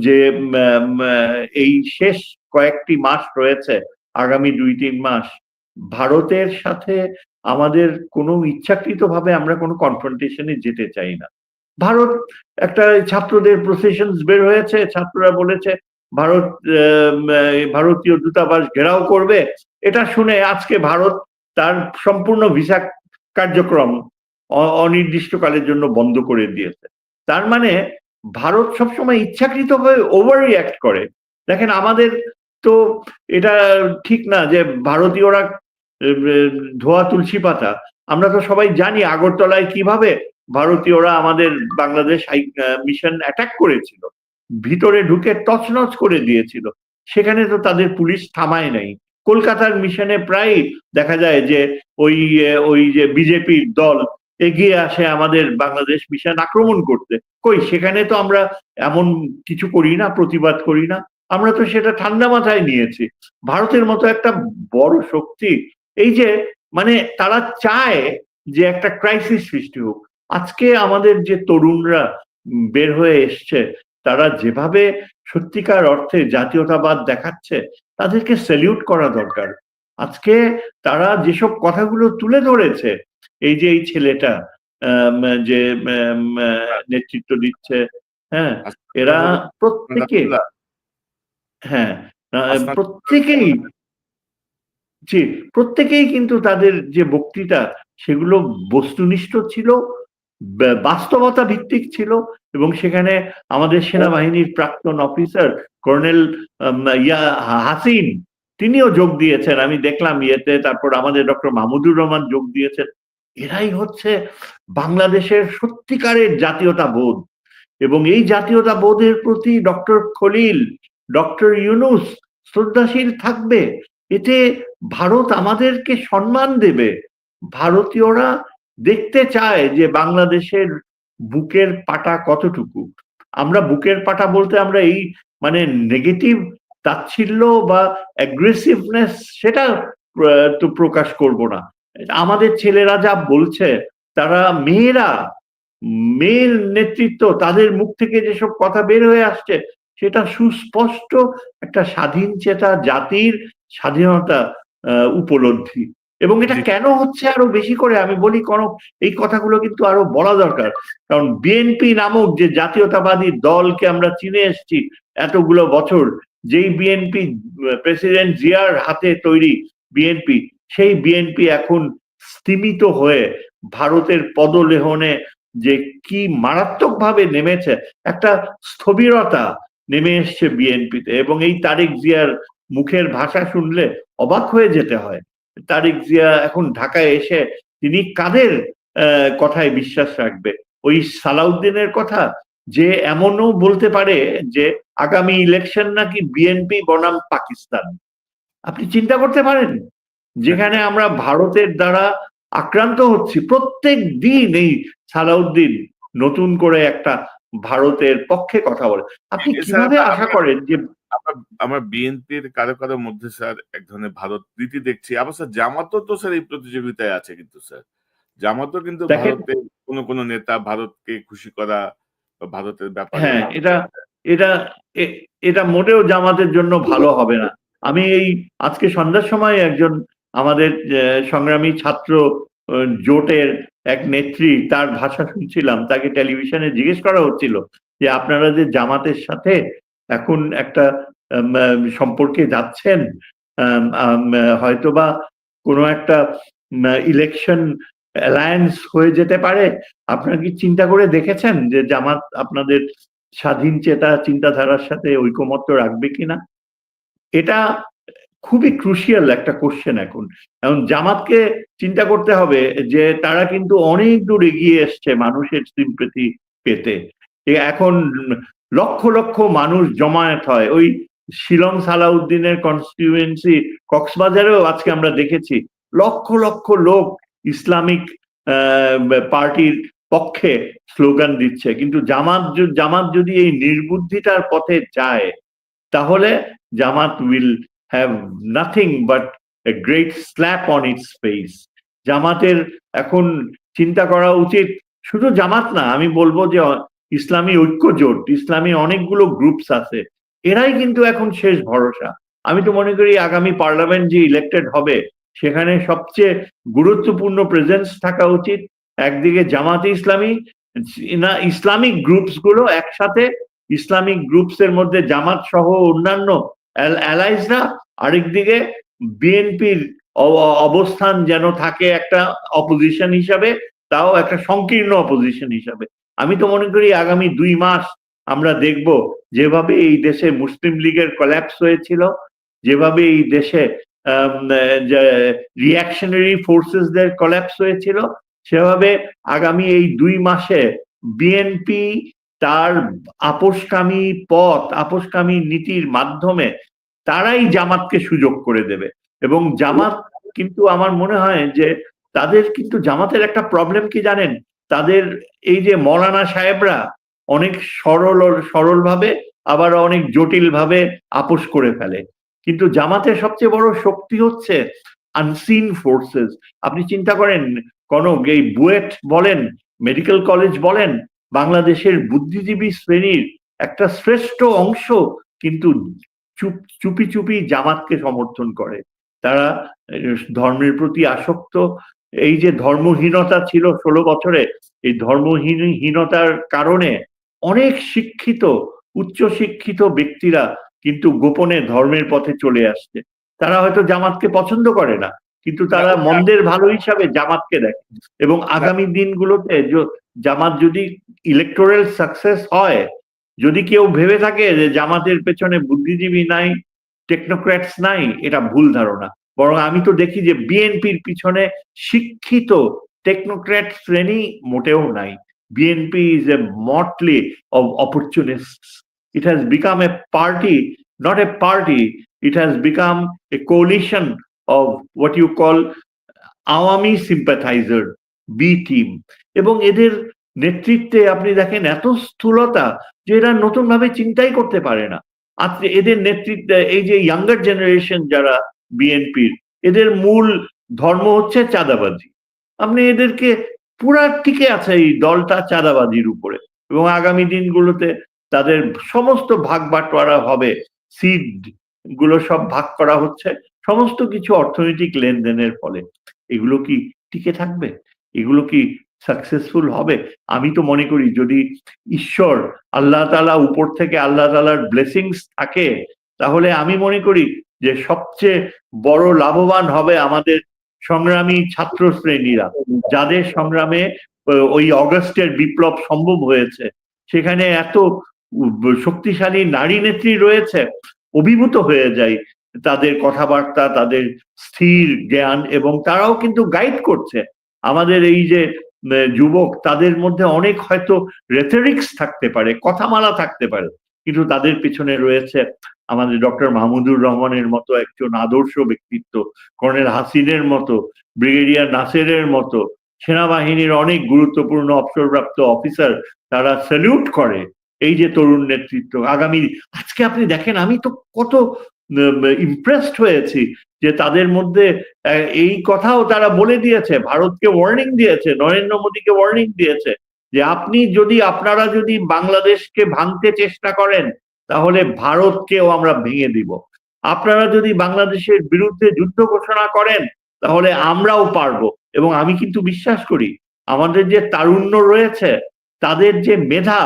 যে এই শেষ কয়েকটি মাস রয়েছে, আগামী ২-৩ মাস, ভারতের সাথে আমাদের কোনো ইচ্ছাকৃতভাবে আমরা কোনো কনফ্রন্টেশনে যেতে চাই না। ভারত একটা ছাত্রদের প্রসেশনস বের হয়েছে, ছাত্ররা বলেছে ভারত ভারতীয় দূতাবাস ঘেরাও করবে। এটা শুনে আজকে ভারত তার সম্পূর্ণ ভিসা কার্যক্রম অনির্দিষ্টকালের জন্য বন্ধ করে দিয়েছে। তার মানে ভারত সবসময় ইচ্ছাকৃতভাবে ওভার রিঅ্যাক্ট করে। দেখেন আমাদের তো এটা ঠিক না যে ভারতীয়রা ধোয়া তুলসী পাতা। আমরা তো সবাই জানি আগরতলায় কিভাবে ভারতীয়রা আমাদের বাংলাদেশ মিশন অ্যাটাক করেছিল, ভিতরে ঢুকে তছনছ করে দিয়েছিল। সেখানে তো তাদের পুলিশ থামায় নাই। কলকাতার মিশনে প্রায় দেখা যায় যে ওই যে বিজেপির দল এগিয়ে আসে আমাদের বাংলাদেশ মিশন আক্রমণ করতে। কই সেখানে তো আমরা এমন কিছু করি না, প্রতিবাদ করি না। আমরা তো সেটা ঠান্ডা মাথায় নিয়েছি। ভারতের মতো একটা বড় শক্তি এই যে মানে তারা চায় যে একটা ক্রাইসিস সৃষ্টি হোক। আজকে আমাদের যে তরুণরা বের হয়ে এসছে, তারা যেভাবে সত্যিকার অর্থে জাতীয়তাবাদ দেখাচ্ছে, তাদেরকে স্যালিউট করা দরকার। আজকে তারা যেসব কথাগুলো তুলে ধরেছে, এই যে এই ছেলেটা যে নেতৃত্ব দিচ্ছে, হ্যাঁ, এরা প্রত্যেকে, হ্যাঁ, প্রত্যেকেই, জি, প্রত্যেকেই কিন্তু তাদের যে বক্তৃতা সেগুলো বস্তুনিষ্ঠ ছিল, বাস্তবতা ভিত্তিক ছিল, এবং সেখানে আমাদের সেনাবাহিনীর প্রাক্তন অফিসার কর্নেল হাসিন তিনিও যোগ দিয়েছেন, আমি দেখলাম ইয়েতে। তারপর আমাদের ডক্টর মাহমুদুর রহমান যোগ দিয়েছেন। এরাই হচ্ছে বাংলাদেশের সত্যিকারের জাতীয়তা বোধ, এবং এই জাতীয়তা বোধের প্রতি ডক্টর খলিল, ডক্টর ইউনূস শ্রদ্ধাশীল থাকবে। এতে ভারত আমাদেরকে সম্মান দেবে। ভারতীয়রা দেখতে চায় যে বাংলাদেশের বুকের পাটা কতটুকু। আমরা বুকের পাটা বলতে আমরা এই মানে নেগেটিভ তাচ্ছিল্য বা অ্যাগ্রেসিভনেস সেটা তো প্রকাশ করব না। আমাদের ছেলেরা যা বলছে, তারা মেয়ের নেতৃত্ব, তাদের মুখ থেকে যেসব কথা বের হয়ে আসছে, সেটা সুস্পষ্ট একটা স্বাধীন চেতা জাতির স্বাধীনতা উপলব্ধি। এবং এটা জি কেন হচ্ছে আরো বেশি করে আমি বলি, এই কথাগুলো কিন্তু আরো বলা দরকার। কারণ বিএনপি নামক যে জাতীয়তাবাদী দলকে আমরা চিনে এসেছি এতগুলো বছর, যেই বিএনপি প্রেসিডেন্ট জিয়ার হাতে তৈরি বিএনপি, সেই বিএনপি এখন স্তিমিত হয়ে ভারতের পদলেহনে যে কি মারাত্মকভাবে নেমেছে, একটা স্থবিরতা নেমে এসছে বিএনপিতে। এবং এই তারেক জিয়ার মুখের ভাষা শুনলে অবাক হয়ে যেতে হয়। তারেক জিয়া এখন ঢাকায় এসে তিনি কাদের কথায় বিশ্বাস রাখবে? ওই সালাউদ্দিনের কথা, যে এমনও বলতে পারে যে আগামী ইলেকশন নাকি বিএনপি বনাম পাকিস্তান। আপনি চিন্তা করতে পারেন, যেখানে আমরা ভারতের দ্বারা আক্রান্ত হচ্ছি প্রত্যেক দিন, এই সালাউদ্দিন নতুন করে একটা ভারতের পক্ষে কথা বলে। আপনি এছাড়া কিভাবে আশা করেন যে আমার আমার বিএনপির কারো কারো মধ্যে স্যার এক ধরনের ভারত প্রীতি দেখছি। আবার স্যার জামাতও তো স্যার এই প্রতিযোগিতায় আছে কিন্তু স্যার। জামাতও কিন্তু দেখেন, ভারতের কোন নেতা ভারতকে খুশি করা বা ভারতের ব্যাপারে হ্যাঁ, এটা এটা মোটেও জামাতের জন্য ভালো হবে না। আমি এই আজকে সন্ধ্যার সময় একজন আমাদের সংগ্রামী ছাত্র জোটের এক নেত্রী, তার ভাষা শুনছিলাম। তাকে টেলিভিশনে জিজ্ঞেস করা হচ্ছিল যে আপনারা যে জামাতের সাথে এখন একটা সম্পর্কে যাচ্ছেন, হয়তোবা কোনো একটা ইলেকশন অ্যালায়েন্স হয়ে যেতে পারে, আপনারা কি চিন্তা করে দেখেছেন যে জামাত আপনাদের স্বাধীন চেতা চিন্তাধারার সাথে ঐকমত্য রাখবে কিনা? এটা খুবই ক্রুশিয়াল একটা কোশ্চেন এখন। এখন জামাতকে চিন্তা করতে হবে যে তারা কিন্তু অনেক দূর এগিয়ে এসছে মানুষের সিম্পেথি পেতে। এখন লক্ষ লক্ষ মানুষ জমায়েত হয়। ওই শিলং সালাউদ্দিনের কনস্টিটিউয়েন্সি কক্সবাজারেও আজকে আমরা দেখেছি লক্ষ লক্ষ লোক ইসলামিক পার্টির পক্ষে স্লোগান দিচ্ছে। কিন্তু জামাত যদি এই নির্বুদ্ধিতার পথে যায়, তাহলে Jamaat will have nothing but a great slap on its face. জামাতের এখন চিন্তা করা উচিত, শুধু জামাত না, আমি বলবো যে ইসলামী ঐক্য জোট, ইসলামী অনেকগুলো গ্রুপস আছে, এরাই কিন্তু এখন শেষ ভরসা। আমি তো মনে করি আগামী পার্লামেন্ট যে ইলেক্টেড হবে, সেখানে সবচেয়ে গুরুত্বপূর্ণ প্রেজেন্স থাকা উচিত একদিকে জামাতে ইসলামী, না ইসলামিক গ্রুপস গুলো একসাথে, ইসলামিক গ্রুপস এর মধ্যে জামাত সহ অন্যান্য অ্যালাইজরা, আরেকদিকে বিএনপির অবস্থান যেন থাকে একটা অপোজিশন হিসাবে, তাও একটা সংকীর্ণ অপোজিশন হিসাবে। আমি তো মনে করি আগামী 2 মাস আমরা দেখব যেভাবে এই দেশে মুসলিম লীগের কোল্যাপস হয়েছিল, যেভাবে এই দেশে রিঅ্যাকশনারি ফোর্সেসদের কোল্যাপস হয়েছিল, সেভাবে আগামী এই 2 মাসে বিএনপি তার আপোষকামী নীতির মাধ্যমে তারাই জামাতকে সুযোগ করে দেবে। এবং জামাত কিন্তু আমার মনে হয় যে তাদের কিন্তু জামাতের একটা প্রবলেম কি জানেন? তাদের এই যে মৌলানা সাহেবরা অনেক সরলভাবে আবার অনেক জটিলভাবে আপোষ করে ফেলে। কিন্তু জামাতের সবচেয়ে বড় শক্তি হচ্ছে আনসিন ফোর্সেস। আপনি চিন্তা করেন, এই বুয়েট বলেন, মেডিকেল কলেজ বলেন, বাংলাদেশের বুদ্ধিজীবী শ্রেণীর একটা শ্রেষ্ঠ অংশ কিন্তু চুপি চুপি জামাতকে সমর্থন করে। তারা ধর্মের প্রতি আসক্ত। এই যে ধর্মহীনতা ছিল 16 বছরে, এই ধর্মহীনতার কারণে অনেক শিক্ষিত, উচ্চশিক্ষিত ব্যক্তিরা কিন্তু গোপনে ধর্মের পথে চলে আসছে। তারা হয়তো জামাতকে পছন্দ করে না, কিন্তু তারা মন্দের ভালো হিসাবে জামাতকে দেখে। এবং আগামী দিনগুলোতে জামাত যদি ইলেকটোরাল সাকসেস হয়, যদি কেউ ভেবে থাকে যে জামাতের পেছনে বুদ্ধিজীবী নাই, টেকনোক্র্যাটস নাই, এটা ভুল ধারণা। বরং আমি তো দেখি যে বিএনপির পিছনে শিক্ষিত টেকনোক্র্যাট শ্রেণী মোটেও নাই। BNP is a motley of opportunists. It has become a party, not a party. It has become a coalition of what you call Awami sympathizer, B team. এবং এদের নেতৃত্বে আপনি দেখেন এত স্থূলতা যে এরা নতুন ভাবে চিন্তাই করতে পারে না। আজকে এদের নেতৃত্বে এই যে ইয়াঙ্গার জেনারেশন যারা বিএনপির, এদের মূল ধর্ম হচ্ছে চাঁদাবাজি। আপনি এদেরকে পুরা টিকে আছে এই দলটা চাঁদাবাজির উপরে। এবং আগামী দিনগুলোতে তাদের সমস্ত ভাগ বাটোয়ারা হবে, সিড গুলো সব ভাগ করা হচ্ছে, সমস্ত কিছু অর্থনৈতিক লেনদেনের ফলে। এগুলো কি টিকে থাকবে? এগুলো কি সাকসেসফুল হবে? আমি তো মনে করি যদি ঈশ্বর আল্লাহ তাআলা উপর থেকে আল্লাহ তাআলার ব্লেসিংস থাকে, তাহলে আমি মনে করি যে সবচেয়ে বড় লাভবান হবে আমাদের সংগ্রামী ছাত্র শ্রেণীরা, যাদের সংগ্রামে ওই অগস্টের বিপ্লব সম্ভব হয়েছে। সেখানে এত শক্তিশালী নারী নেত্রী রয়েছে, অভিভূত হয়ে যায় তাদের কথাবার্তা, তাদের স্থির জ্ঞান, এবং তারাও কিন্তু গাইড করছে আমাদের এই যে যুবক, তাদের মধ্যে অনেক হয়তো রেথরিক্স থাকতে পারে, কথামালা থাকতে পারে, কিন্তু তাদের পিছনে রয়েছে আমাদের ডক্টর মাহমুদুর রহমানের মতো একজন আদর্শ ব্যক্তিত্ব, কর্নেল হাসিনের মতো, ব্রিগেডিয়ার নাসেরের মতো, সেনাবাহিনীর অনেক গুরুত্বপূর্ণ অবসরপ্রাপ্ত অফিসার, তারা স্যালিউট করে এই যে তরুণ নেতৃত্ব আগামী। আজকে আপনি দেখেন, আমি তো কত ইমপ্রেসড হয়েছি যে তাদের মধ্যে এই কথাও তারা বলে দিয়েছে, ভারতকে ওয়ার্নিং দিয়েছে, নরেন্দ্র মোদীকে ওয়ার্নিং দিয়েছে যে আপনারা যদি বাংলাদেশকে ভাঙতে চেষ্টা করেন, তাহলে ভারতকেও আমরা ভেঙে দিব। আপনারা যদি বাংলাদেশের বিরুদ্ধে যুদ্ধ ঘোষণা করেন, তাহলে আমরাও পারবো। এবং আমি কিন্তু বিশ্বাস করি আমাদের যে তারুণ্য রয়েছে, তাদের যে মেধা,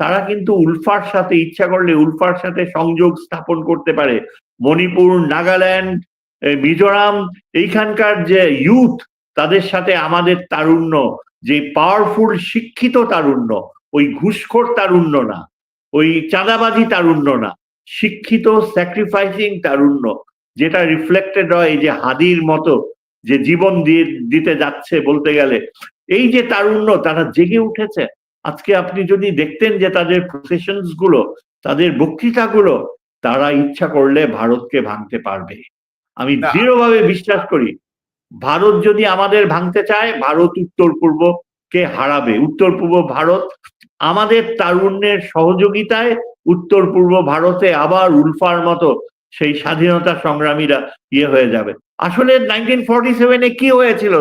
তারা কিন্তু উলফার সাথে, ইচ্ছা করলে উলফার সাথে সংযোগ স্থাপন করতে পারে। মণিপুর, নাগাল্যান্ড, মিজোরাম, এইখানকার যে ইউথ, তাদের সাথে আমাদের তারুণ্য, যে পাওয়ারফুল শিক্ষিত তারুণ্য, ওই ঘুষখোর তারুণ্য না, ওই চাঁদাবাজি তারুণ্য না, শিক্ষিত স্যাক্রিফাইসিং তারুণ্য, যেটা রিফ্লেক্টেড হয় যে হাদির মতো যে জীবন দিতে যাচ্ছে বলতে গেলে, এই যে তারুণ্য, তারা জেগে উঠেছে। আজকে আপনি যদি দেখতেন যে তাদের প্রসেশনস গুলো, তাদের বক্তৃতাগুলো, তারা ইচ্ছা করলে ভারতকে ভাঙতে পারবে। আমি না, দৃঢ়ভাবে বিশ্বাস করি ভারত যদি আমাদের ভাঙতে চায়, ভারত উত্তর পূর্বকে হারাবে। উত্তর পূর্ব ভারত আমাদের তারুণ্যের সহযোগিতায় উত্তর পূর্ব ভারতে আবার উলফার মতো সেই স্বাধীনতা সংগ্রামীরা হয়ে যাবে। আসলে 1947-এ কি হয়েছিল?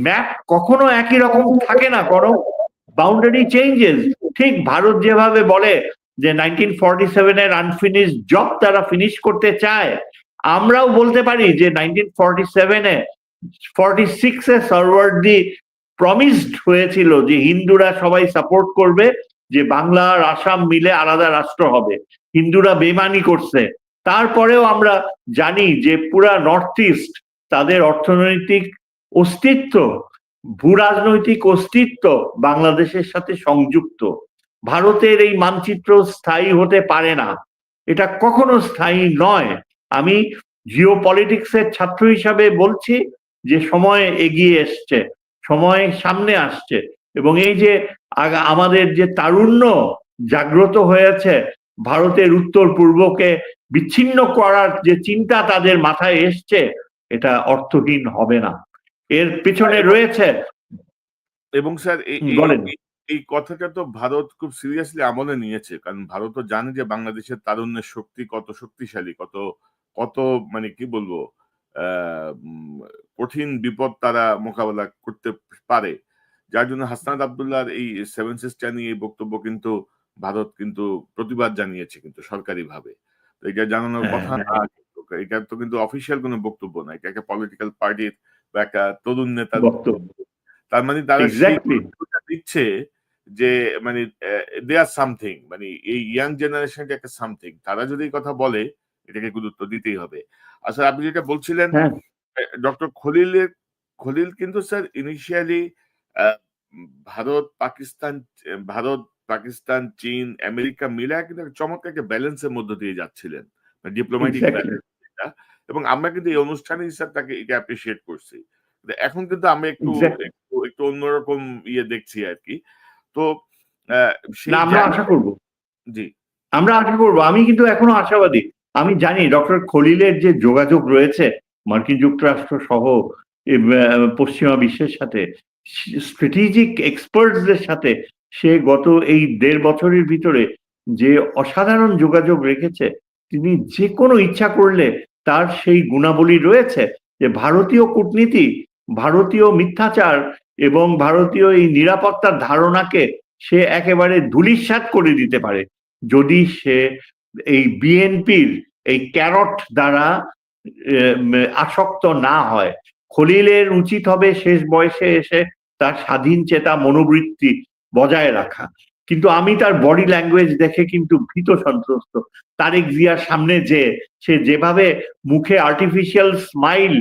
ম্যাপ কখনো একই রকম থাকে না, কোনো বাউন্ডারি চেঞ্জেস। ঠিক ভারত যেভাবে বলে যে 1947-এর আনফিনিশড জব তারা ফিনিশ করতে চায়, আমরাও বলতে পারি যে 1947-এ 46-এ সরওয়ার্দী প্রমিসড হয়েছিল যে হিন্দুরা সবাই সাপোর্ট করবে, যে বাংলা আর আসাম মিলে আলাদা রাষ্ট্র হবে। হিন্দুরা বেমানি করছে। তারপরেও আমরা জানি যে পুরা নর্থ ইস্ট, তাদের অর্থনৈতিক অস্তিত্ব, ভূরাজনৈতিক অস্তিত্ব বাংলাদেশের সাথে সংযুক্ত। ভারতের এই মানচিত্র স্থায়ী হতে পারে না, এটা কখনো স্থায়ী নয়। আমি জিওপলিটিক্সের ছাত্র হিসাবে বলছি যে সময় এগিয়ে এসছে, সময় সামনে আসছে, এবং এই যে আমাদের যে তারুণ্য জাগ্রত হয়েছে, ভারতের উত্তর পূর্বকে বিচ্ছিন্ন করার যে চিন্তা তাদের মাথায় এসছে, এটা অর্থহীন হবে না। এর পিছনে রয়েছে। এবং স্যার বলেন। এই কথাটা তো ভারত খুব সিরিয়াসলি আমলে নিয়েছে, কারণ ভারতও জানে যে বাংলাদেশের তারুণ্যের শক্তি কত শক্তিশালী, কত কত মানে কি বলবো কঠিন বিপদ তারা মোকাবেলা করতে পারে। যার জন্য হাসনাত আব্দুল্লাহর এই সেভেন সিস্টার নিয়ে এই বক্তব্য কিন্তু ভারত কিন্তু প্রতিবাদ জানিয়েছে কিন্তু সরকারিভাবে। তো এটা জানানোর কথা না, এটা তো কিন্তু অফিসিয়াল কোনো বক্তব্য না, এটা একটা পলিটিক্যাল পার্টির বা একটা তরুণ নেতার বক্তব্য। তার মানে তারা সেই এক্স্যাক্টলি দিচ্ছে যে মানে দেয়ার সামথিং, মানে এই ইয়াং জেনারেশনটা একটা সামথিং, তারা যদি এই কথা বলে এটাকে গুরুত্ব দিতেই হবে। আসলে আপনি যেটা বলছিলেন হ্যাঁ, ডক্টর খলিল কিন্তু স্যার ইনিশিয়ালি ভারত পাকিস্তান ভারত পাকিস্তান চীন আমেরিকা মিলে কিন্তু একটা চমৎকার একটা ব্যালেন্সের মধ্য দিয়ে যাচ্ছিলেন, ডিপ্লোম্যাটিক এক্স্যাক্টলি। ব্যালেন্স, এবং আমরা কিন্তু এই অনুষ্ঠানে স্যার তাকে এটা অ্যাপ্রিসিয়েট করছি। এখন কিন্তু আমি একটু এক্স্যাক্টলি। একটু একটু অন্যরকম দেখছি আর কি। তো না, সেই আমরা জায়গা আশা করব। জি আমরা আশা করব। আমি কিন্তু এখনো আশাবাদী। আমি জানি ডক্টর খলিলের যে যোগাযোগ রয়েছে মার্কিন যুক্তরাষ্ট্র সহ পশ্চিমা বিশ্বের সাথে, স্ট্র্যাটেজিক এক্সপার্টসদের সাথে, সে গত এই 1.5 বছরের ভিতরে যে অসাধারণ যোগাযোগ রেখেছে, তিনি যে কোনো ইচ্ছা করলে তার সেই গুণাবলী রয়েছে যে ভারতীয় কূটনীতি, ভারতীয় মিথ্যাচার এবং ভারতীয় এই নিরাপত্তার ধারণাকে সে একেবারে ধূলিসাৎ করে দিতে পারে, যদি সে এই বিএনপির এই ক্যারট দ্বারা আসক্ত না হয়। খলিলের উচিত হবে শেষ বয়সে এসে তার স্বাধীন চেতা মনোবৃত্তি বজায় রাখা। কিন্তু আমি তার বডি ল্যাঙ্গুয়েজ দেখে কিন্তু ভীত সন্ত্রস্ত। তারেক জিয়ার সামনে যে সে যেভাবে মুখে আর্টিফিশিয়াল স্মাইল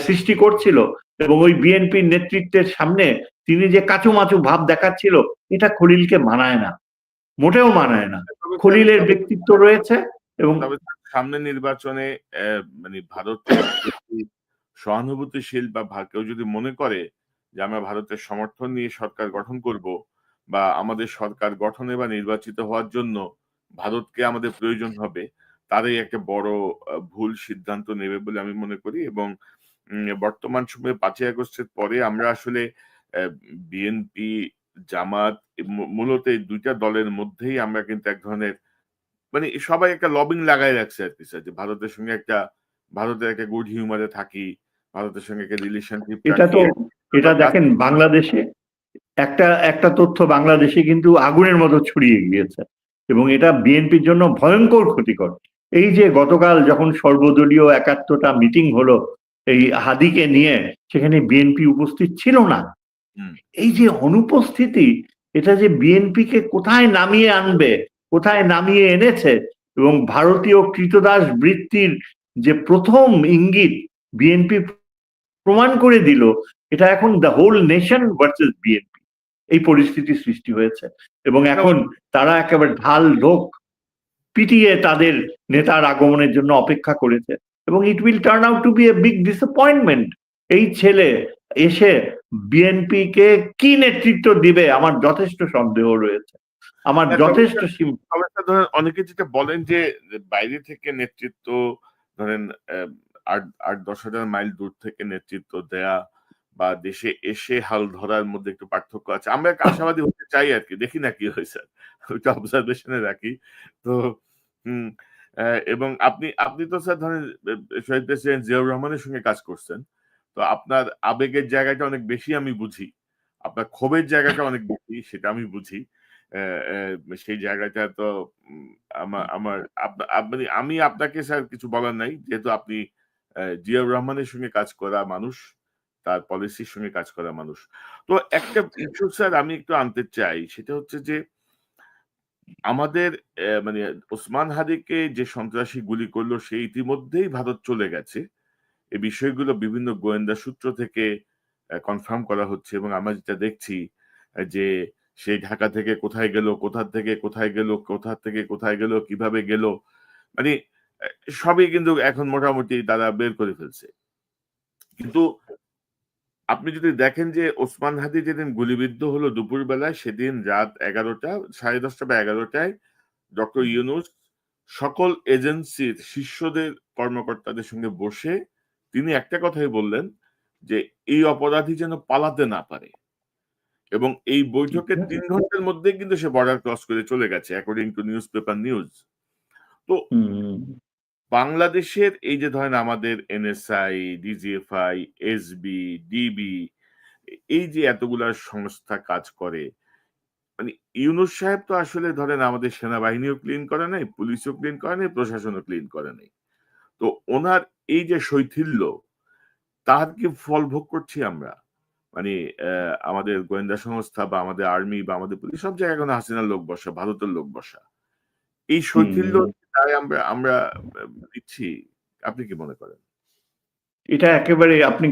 সৃষ্টি করছিল এবং ওই বিএনপির নেতৃত্বের সামনে তিনি যে কাচুমাচু ভাব দেখাচ্ছিল, এটা খলিলকে মানায় না, মোটেও মানায় না। তবে স্যার খলিলের ব্যক্তিত্ব রয়েছে এবং তবে সামনে নির্বাচনে মানে ভারতের প্রতি সহানুভূতিশীল বা কেউ যদি মনে করে যে আমরা ভারতের সমর্থন নিয়ে সরকার গঠন করব বা আমাদের সরকার গঠনে বা নির্বাচিত হওয়ার জন্য ভারতকে আমাদের প্রয়োজন হবে, তারাই একটা বড় ভুল সিদ্ধান্ত নেবে বলে আমি মনে করি। এবং বর্তমান সময়ে 5ই আগস্টের পরে আমরা আসলে বিএনপি, জামাত মূলত এই দুইটা দলের মধ্যেই আমরা কিন্তু এক ধরনের মানে সবাই একটা লবিং লাগাই রাখছে আর কি স্যার, যে ভারতের একটা গুড হিউমারে থাকি, ভারতের সঙ্গে একটা রিলেশনশিপ এটা রাখি। তো এটা দেখেন বাংলাদেশে একটা একটা তথ্য বাংলাদেশে কিন্তু আগুনের মতো ছড়িয়ে গিয়েছে এবং এটা বিএনপির জন্য ভয়ঙ্কর ক্ষতিকর। এই যে গতকাল যখন সর্বদলীয় 71টা মিটিং হলো এই হাদিকে নিয়ে, সেখানে বিএনপি উপস্থিত ছিল না। হুম। এই যে অনুপস্থিতি, এটা যে বিএনপিকে কোথায় নামিয়ে আনবে, কোথায় নামিয়ে এনেছে এবং ভারতীয় কৃতদাস বৃত্তির যে প্রথম ইঙ্গিত বিএনপি প্রমাণ করে দিল, এটা এখন the whole nation versus BNP এই পরিস্থিতি সৃষ্টি হয়েছে এবং এখন তারা একেবারে ঢাল ঢোক পিটিয়ে তাদের নেতার আগমনের জন্য অপেক্ষা করেছে এবং it will turn out to be a big disappointment. এই ছেলে এসে বিএনপি কে কি নেতৃত্ব দিবে আমার যথেষ্ট সন্দেহ রয়েছে, আমার যথেষ্ট ধরেন অনেকে যেটা বলেন যে বাইরে থেকে নেতৃত্ব ধরেন 8-10,000 মাইল দূর থেকে নেতৃত্ব দেয়া বা দেশে এসে হাল ধরার মধ্যে একটু পার্থক্য আছে। আমরা একটা আশাবাদী হতে চাই আর কি, দেখি না কি হয়েছে, ওইটা অবজারভেশনে রাখি। তো হম এবং আপনি তো স্যার ধরেন শহীদ প্রেসিডেন্ট জিয়াউর রহমানের সঙ্গে কাজ করছেন, তো আপনার আবেগের জায়গাটা অনেক বেশি আমি বুঝি, আপনার ক্ষোভের জায়গাটা অনেক বেশি সেটা আমি বুঝি। সেই জায়গাটা তো আমার মানে আমি আপনাকে স্যার কিছু বলার নাই, যেহেতু আপনি জিয়াউর রহমানের সঙ্গে কাজ করা মানুষ, তার পলিসির সঙ্গে কাজ করা মানুষ। তো একটা ইস্যু স্যার আমি একটু আনতে চাই, সেটা হচ্ছে যে আমাদের মানে ওসমান হাদিকে যে সন্ত্রাসী গুলি করলো সে ইতিমধ্যেই ভারত চলে গেছে। এই বিষয়গুলো বিভিন্ন গোয়েন্দা সূত্র থেকে কনফার্ম করা হচ্ছে এবং আমরা যেটা দেখছি যে সে ঢাকা থেকে কোথায় গেল, কোথা থেকে কোথায় গেল, কোথা থেকে কোথায় গেল, কিভাবে গেল, মানে সবই কিন্তু এখন মোটামুটি তারা বের করে ফেলছে। কিন্তু আপনি যদি দেখেন যে ওসমান হাদি যেদিন গুলিবিদ্ধ হলো দুপুর বেলায়, সেদিন রাত 11টা, 10:30 বা 11টায় ডক্টর ইউনূস সকল এজেন্সির শীর্ষদের কর্মকর্তাদের সঙ্গে বসে তিনি একটা কথাই বললেন যে এই অপরাধী যেন পালাতে না পারে, এবং এই বৈঠকের 3 ঘন্টার মধ্যে কিন্তু সে বর্ডার ক্রস করে চলে গেছে according to news paper news. তো বাংলাদেশের এই যে ধরেন আমাদের এনএসআই, ডিজিএফআই, এসবি, ডিবি, এই যে এতগুলা সংস্থা কাজ করে, মানে ইউনূস সাহেব তো আসলে ধরেন আমাদের সেনাবাহিনীও ক্লিন করে নাই, পুলিশও ক্লিন করে নাই, প্রশাসনও ক্লিন করে নাই। তো ওনার এই যে শৈথিল্য, তার কি ফল ভোগ করছি আমরা? মানে আমাদের গোয়েন্দা সংস্থা বা আমাদের আর্মি বা আমাদের পুলিশ সব জায়গায় এখন হাসিনার লোক বসা, ভারতের লোক বসা। এই শৈথিল্য তাই আমরা আমরা দিচ্ছি। আপনি কি মনে করেন? এটা একেবারে আপনি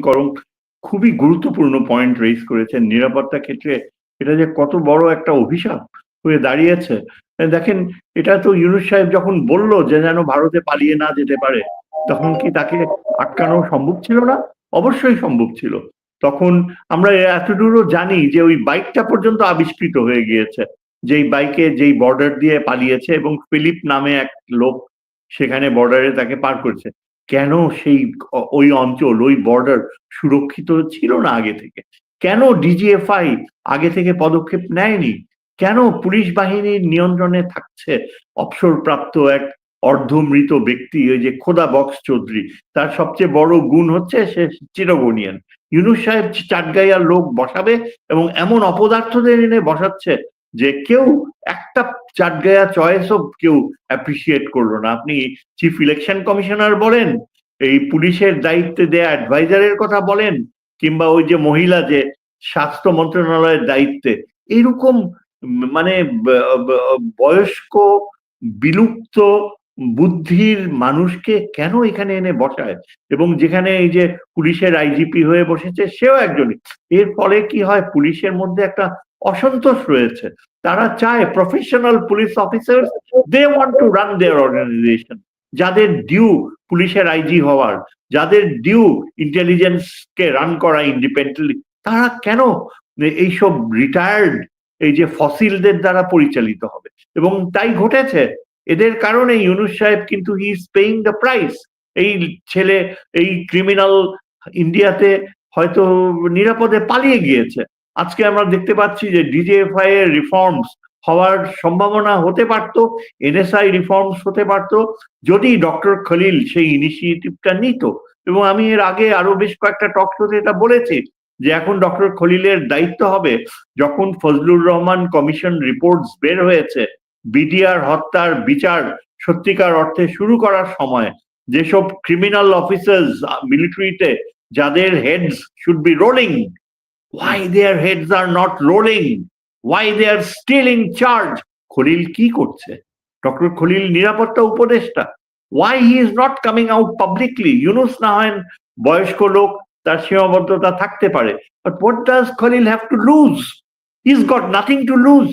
খুবই গুরুত্বপূর্ণ পয়েন্ট রেইজ করেছেন। নিরাপত্তা ক্ষেত্রে এটা যে কত বড় একটা অভিশাপ হয়ে দাঁড়িয়েছে। দেখেন, এটা তো ইউনূস সাহেব যখন বলল যে যেন ভারতে পালিয়ে না যেতে পারে, তখন কি তাকে আটকানো সম্ভব ছিল না? অবশ্যই সম্ভব ছিল। তখন আমরা এতদূরও জানি যে ওই বাইকটা পর্যন্ত আবিষ্কৃত হয়ে গিয়েছে, যেই বাইকে যেই বর্ডার দিয়ে পালিয়েছে এবং ফিলিপ নামে এক লোক সেখানে বর্ডারে তাকে পার করেছে। কেন সেই ওই অঞ্চল, ওই বর্ডার সুরক্ষিত ছিল না আগে থেকে? কেন ডিজিএফআই আগে থেকে পদক্ষেপ নেয়নি? কেন পুলিশ বাহিনীর নিয়ন্ত্রণে থাকছে অবসরপ্রাপ্ত এক অর্ধমৃত ব্যক্তি, ওই যে খোদা বক্স চৌধুরী? তার সবচেয়ে বড় গুণ হচ্ছে সে চিরগনিয়ান। ইউনূস সাহেব চাটগাইয়ার লোক বসাবে এবং এমন অপদার্থদের এনে বসাচ্ছে যে কেউ একটা চাটগাঁয়া চয়েসও কেউ অ্যাপ্রিসিয়েট করলো না। আপনি চিফ ইলেকশন কমিশনার বলেন এই পুলিশের দায়িত্বে দেয়া অ্যাডভাইজারের কথা বলেন, কিংবা ওই যে মহিলা যে স্বাস্থ্য মন্ত্রণালয়ের দায়িত্বে, এরকম মানে বয়স্ক বিলুপ্ত বুদ্ধির মানুষকে কেন এখানে এনে বসায়? এবং যেখানে এই যে পুলিশের আইজিপি হয়ে বসেছে সেও একজনই। এর ফলে কি হয়, পুলিশের মধ্যে একটা অসন্তোষ রয়েছে। তারা চায় professional police officer, they want to run their organisation. যাদের ডিউ পুলিশের আইজি হওয়ার, যাদের ডিউ ইন্টেলিজেন্স কে রান করা ইন্ডিপেন্ডেন্টলি, তারা কেন এইসব রিটায়ার্ড এই যে ফসিলদের দ্বারা পরিচালিত হবে? এবং তাই ঘটেছে। এদের কারণে ইউনূস সাহেব কিন্তু he is paying the price. এই ছেলে, এই ক্রিমিনাল ইন্ডিয়াতে হয়তো নিরাপদে পালিয়ে গিয়েছে। আজকে আমরা দেখতে পাচ্ছি যে ডিজিএফআই এর রিফর্মস হওয়ার সম্ভাবনা হতে পারত, এনএসআই রিফর্মস হতে পারত, যদি ডক্টর খলিল সেই ইনিশিয়েটিভটা নিত। এবং আমি এর আগে আরো বেশ কয়েকটা টক শোতে এটা বলেছি যে এখন ডক্টর খলিলের দায়িত্ব হবে, যখন ফজলুর রহমান কমিশন রিপোর্টস বের হয়েছে, বিডিআর হত্যার বিচার সত্যিকার অর্থে শুরু করার সময় যেসব ক্রিমিনাল অফিসার্স মিলিটারিতে, যাদের heads should be rolling, why their heads are not rolling, why they are still in charge? Khalil কি করছে? ডক্টর খলিল নিরাপত্তা উপদেষ্টা, why he is not coming out publicly? Yunus না হয় বয়স্ক লোক, তার সীমাবদ্ধতা থাকতে পারে, but what does Khalil have to lose? He's got nothing to lose.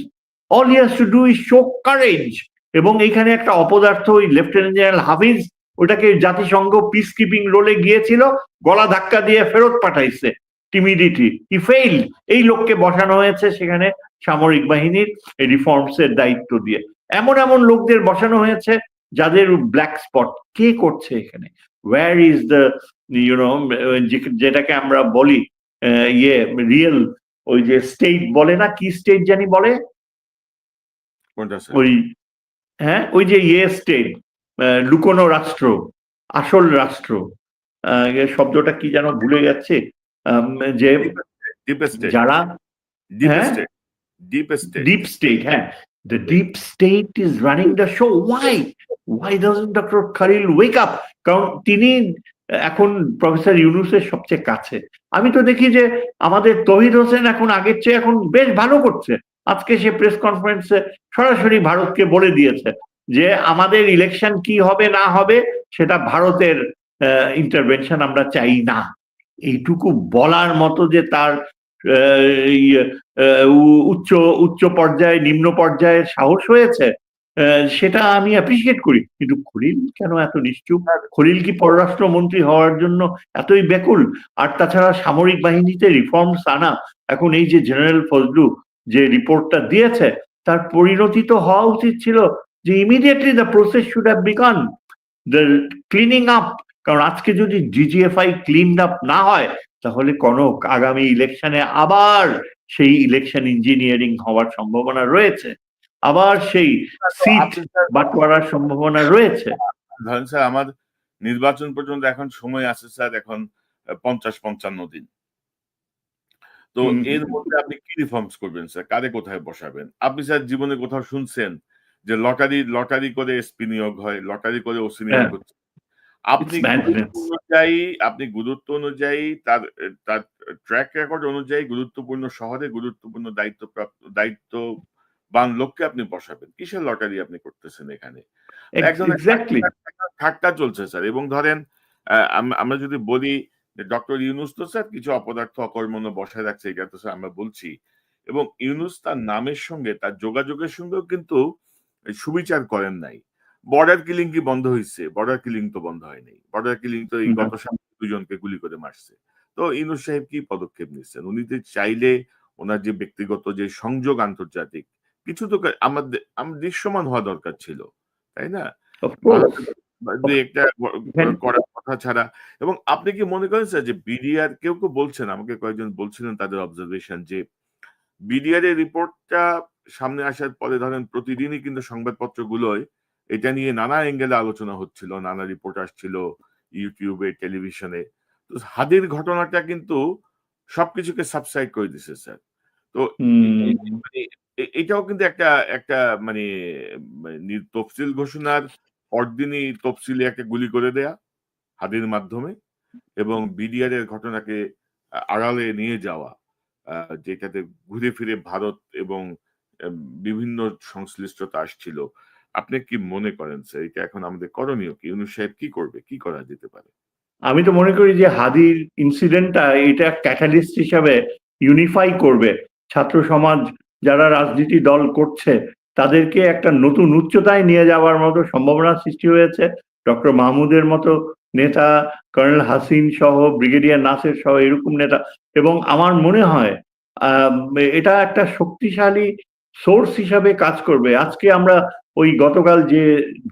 All he has to do is show courage. এবং এখানে একটা অপদার্থ, ওই লেফটেন্যান্ট জেনারেল হাফিজ, ওটাকে জাতিসংঘ পিস কিপিং রোলে গিয়েছিল, গলা ধাক্কা দিয়ে ফেরত পাঠাইছে। টিমিডিটি, হি ফেইল। এই লোককে বসানো হয়েছে সেখানে সামরিক বাহিনীর রিফর্মস এর দায়িত্ব দিয়ে। এমন এমন লোকদের বসানো হয়েছে যাদের ব্ল্যাক স্পট। কে করছে এখানে? ওয়্যার ইজ দ্য ইউনো, যেটাকে আমরা বলি ইয়ে রিয়েল, ওই যে স্টেট বলে না, কি স্টেট জানি বলে, ওই হ্যাঁ ওই যে ইয়ে স্টেট, লুকোনো রাষ্ট্র, আসল রাষ্ট্র, শব্দটা কি যেন ভুলে যাচ্ছে, যে যারা ডিপ স্টেট, হ্যাঁ, the deep state is running the show. Why doesn't Dr. Khalil wake up? কারণ তিনি এখন প্রফেসর ইউনূসের সবচেয়ে কাছে। আমি তো দেখি যে আমাদের তৌহিদ হোসেন এখন আগের চেয়ে এখন বেশ ভালো করছে। আজকে সে প্রেস কনফারেন্সে সরাসরি ভারতকে বলে দিয়েছে যে আমাদের ইলেকশন কি হবে না হবে সেটা ভারতের ইন্টারভেনশন আমরা চাই না। এইটুকু বলার মতো যে তার উচ্চ উচ্চ পর্যায়ে নিম্ন পর্যায়ের সাহস হয়েছে, সেটা আমি অ্যাপ্রিসিয়েট করি। কিন্তু খলিল কেন এত নিশ্চুপ? খলিল কি পররাষ্ট্রমন্ত্রী হওয়ার জন্য এতই ব্যাকুল? আর তাছাড়া সামরিক বাহিনীতে রিফর্মস আনা, এখন এই যে জেনারেল ফজলু যে রিপোর্টটা দিয়েছে, তার পরিণতি তো হওয়া উচিত ছিল যে immediately the process should have began the cleaning up. কারণ আজকে যদি ডিজিএফআই ক্লিন আপ না হয়, তাহলে কনক আগামী ইলেকশনে আবার সেই ইলেকশন ইঞ্জিনিয়ারিং হওয়ার সম্ভাবনা রয়েছে, আবার সেই সিট বাটোয়ারার সম্ভাবনা রয়েছে। ধরেন স্যার, আমার নির্বাচন পর্যন্ত এখন সময় আছে স্যার, এখন 50-55 দিন। তো এর মধ্যে আপনি কি রিফর্মস করবেন স্যার? কারে কোথায় বসাবেন? আপনি স্যার জীবনে কোথাও শুনছেন যে লটারি করে এসপি নিয়োগ হয়, লটারি করে ওসি নিয়োগ হচ্ছে? আপনি গুরুত্ব অনুযায়ী তার ট্র্যাক রেকর্ড অনুযায়ী গুরুত্বপূর্ণ শহরে গুরুত্বপূর্ণ দায়িত্ববান লোককে আপনি বসাবেন। কিসের লটারি আপনি করতেছেন এখানে? ঠাট্টা চলছে স্যার। এবং ধরেন আমরা যদি বলি যে ডক্টর ইউনূস তো স্যার কিছু অপদার্থ অকর্মণ্য বসায় রাখছে, এটা তো স্যার আমরা বলছি। এবং ইউনূস তার নামের সঙ্গে তার যোগাযোগের সঙ্গেও কিন্তু সুবিচার করেন নাই। বর্ডার কিলিং কি বন্ধ হয়েছে? বর্ডার কিলিং তো বন্ধ হয়নি। বর্ডার কিলিং তো এই গত সপ্তাহে 2 জনকে গুলি করে মারছে। তো ইউনূস সাহেব কি পদক্ষেপ নিচ্ছেন? উনি তো চাইলে ওনার যে ব্যক্তিগত যে সংযোগ আন্তর্জাতিক কিছু তো আমাদের দৃশ্যমান হওয়া দরকার ছিল, তাই না? একটা করার কথা ছাড়া। এবং আপনি কি মনে করেন স্যার যে বিডিআর, কেউ বলছেন, আমাকে কয়েকজন বলছিলেন তাদের অবজারভেশন, যে বিডিআর এর রিপোর্টটা সামনে আসার পরে ধরেন প্রতিদিনই কিন্তু সংবাদপত্রগুলোয় এটা নিয়ে নানা অ্যাঙ্গেলে আলোচনা হচ্ছিল, নানা রিপোর্ট আসছিল ইউটিউবে, টেলিভিশনে। তো হাদির ঘটনাটা কিন্তু সবকিছুকে সাবসাইড করে দিছে স্যার। তো এটাও কিন্তু একটা একটা মানে তফসিল ঘোষণার পরদিনই তফসিলে একটা গুলি করে দেয়া। হাদির মাধ্যমে এবং বিডিআর এর ঘটনাকে আড়ালে নিয়ে যাওয়া, যেটাতে ঘুরে ফিরে ভারত এবং বিভিন্ন সংশ্লিষ্টতা আসছিল। আপনি কি মনে করেন স্যার, এটা এখন আমাদের করণীয় কি? ইউনূস সাহেব কি করবে, কি করা যেতে পারে? আমি তো মনে করি যে হাদির ইনসিডেন্টটা এটা ক্যাটালিস্ট হিসাবে ইউনিফাই করবে ছাত্র সমাজ, যারা রাজনীতি দল করছে তাদেরকে একটা নতুন উচ্চতায় নিয়ে যাওয়ার মতো সম্ভাবনা সৃষ্টি হয়েছে। ডক্টর মাহমুদের মতো নেতা, কর্নেল হাসিন সহ, ব্রিগেডিয়ার নাসের সহ এরকম নেতা, এবং আমার মনে হয় আহ, এটা একটা শক্তিশালী সোর্স হিসাবে কাজ করবে। আজকে আমরা ওই গতকাল যে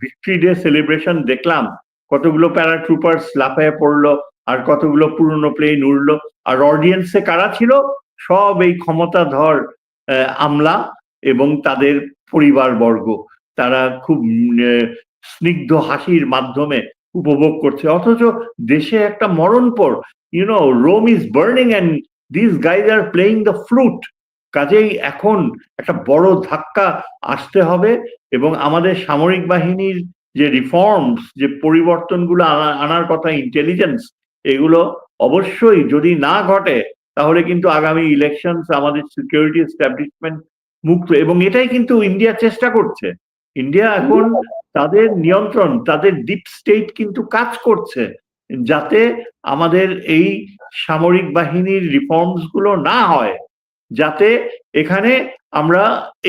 ভিক্টরি ডে সেলিব্রেশন দেখলাম, কতগুলো প্যারাট্রুপার্স লাফায় পড়লো, আর কতগুলো পুরনো প্লেন উড়লো, আর অডিয়েন্সে কারা ছিল? সব এই ক্ষমতাধর আমলা এবং তাদের পরিবারবর্গ। তারা খুব স্নিগ্ধ হাসির মাধ্যমে উপভোগ করছে, অথচ দেশে একটা মরণপর, Rome is burning and this guys are playing the flute. কাজেই এখন একটা বড় ধাক্কা আসতে হবে, এবং আমাদের সামরিক বাহিনীর যে রিফর্মস, যে পরিবর্তনগুলো আনার কথা, ইন্টেলিজেন্স, এগুলো অবশ্যই যদি না ঘটে তাহলে কিন্তু আগামী ইলেকশন আমাদের সিকিউরিটি এস্টাবলিশমেন্ট মুক্ত, এবং এটাই কিন্তু ইন্ডিয়া চেষ্টা করছে। ইন্ডিয়া এখন তাদের নিয়ন্ত্রণ, তাদের ডিপ স্টেট কিন্তু কাজ করছে যাতে আমাদের এই সামরিক বাহিনীর রিফর্মস গুলো না হয়, যাতে এখানে আমরা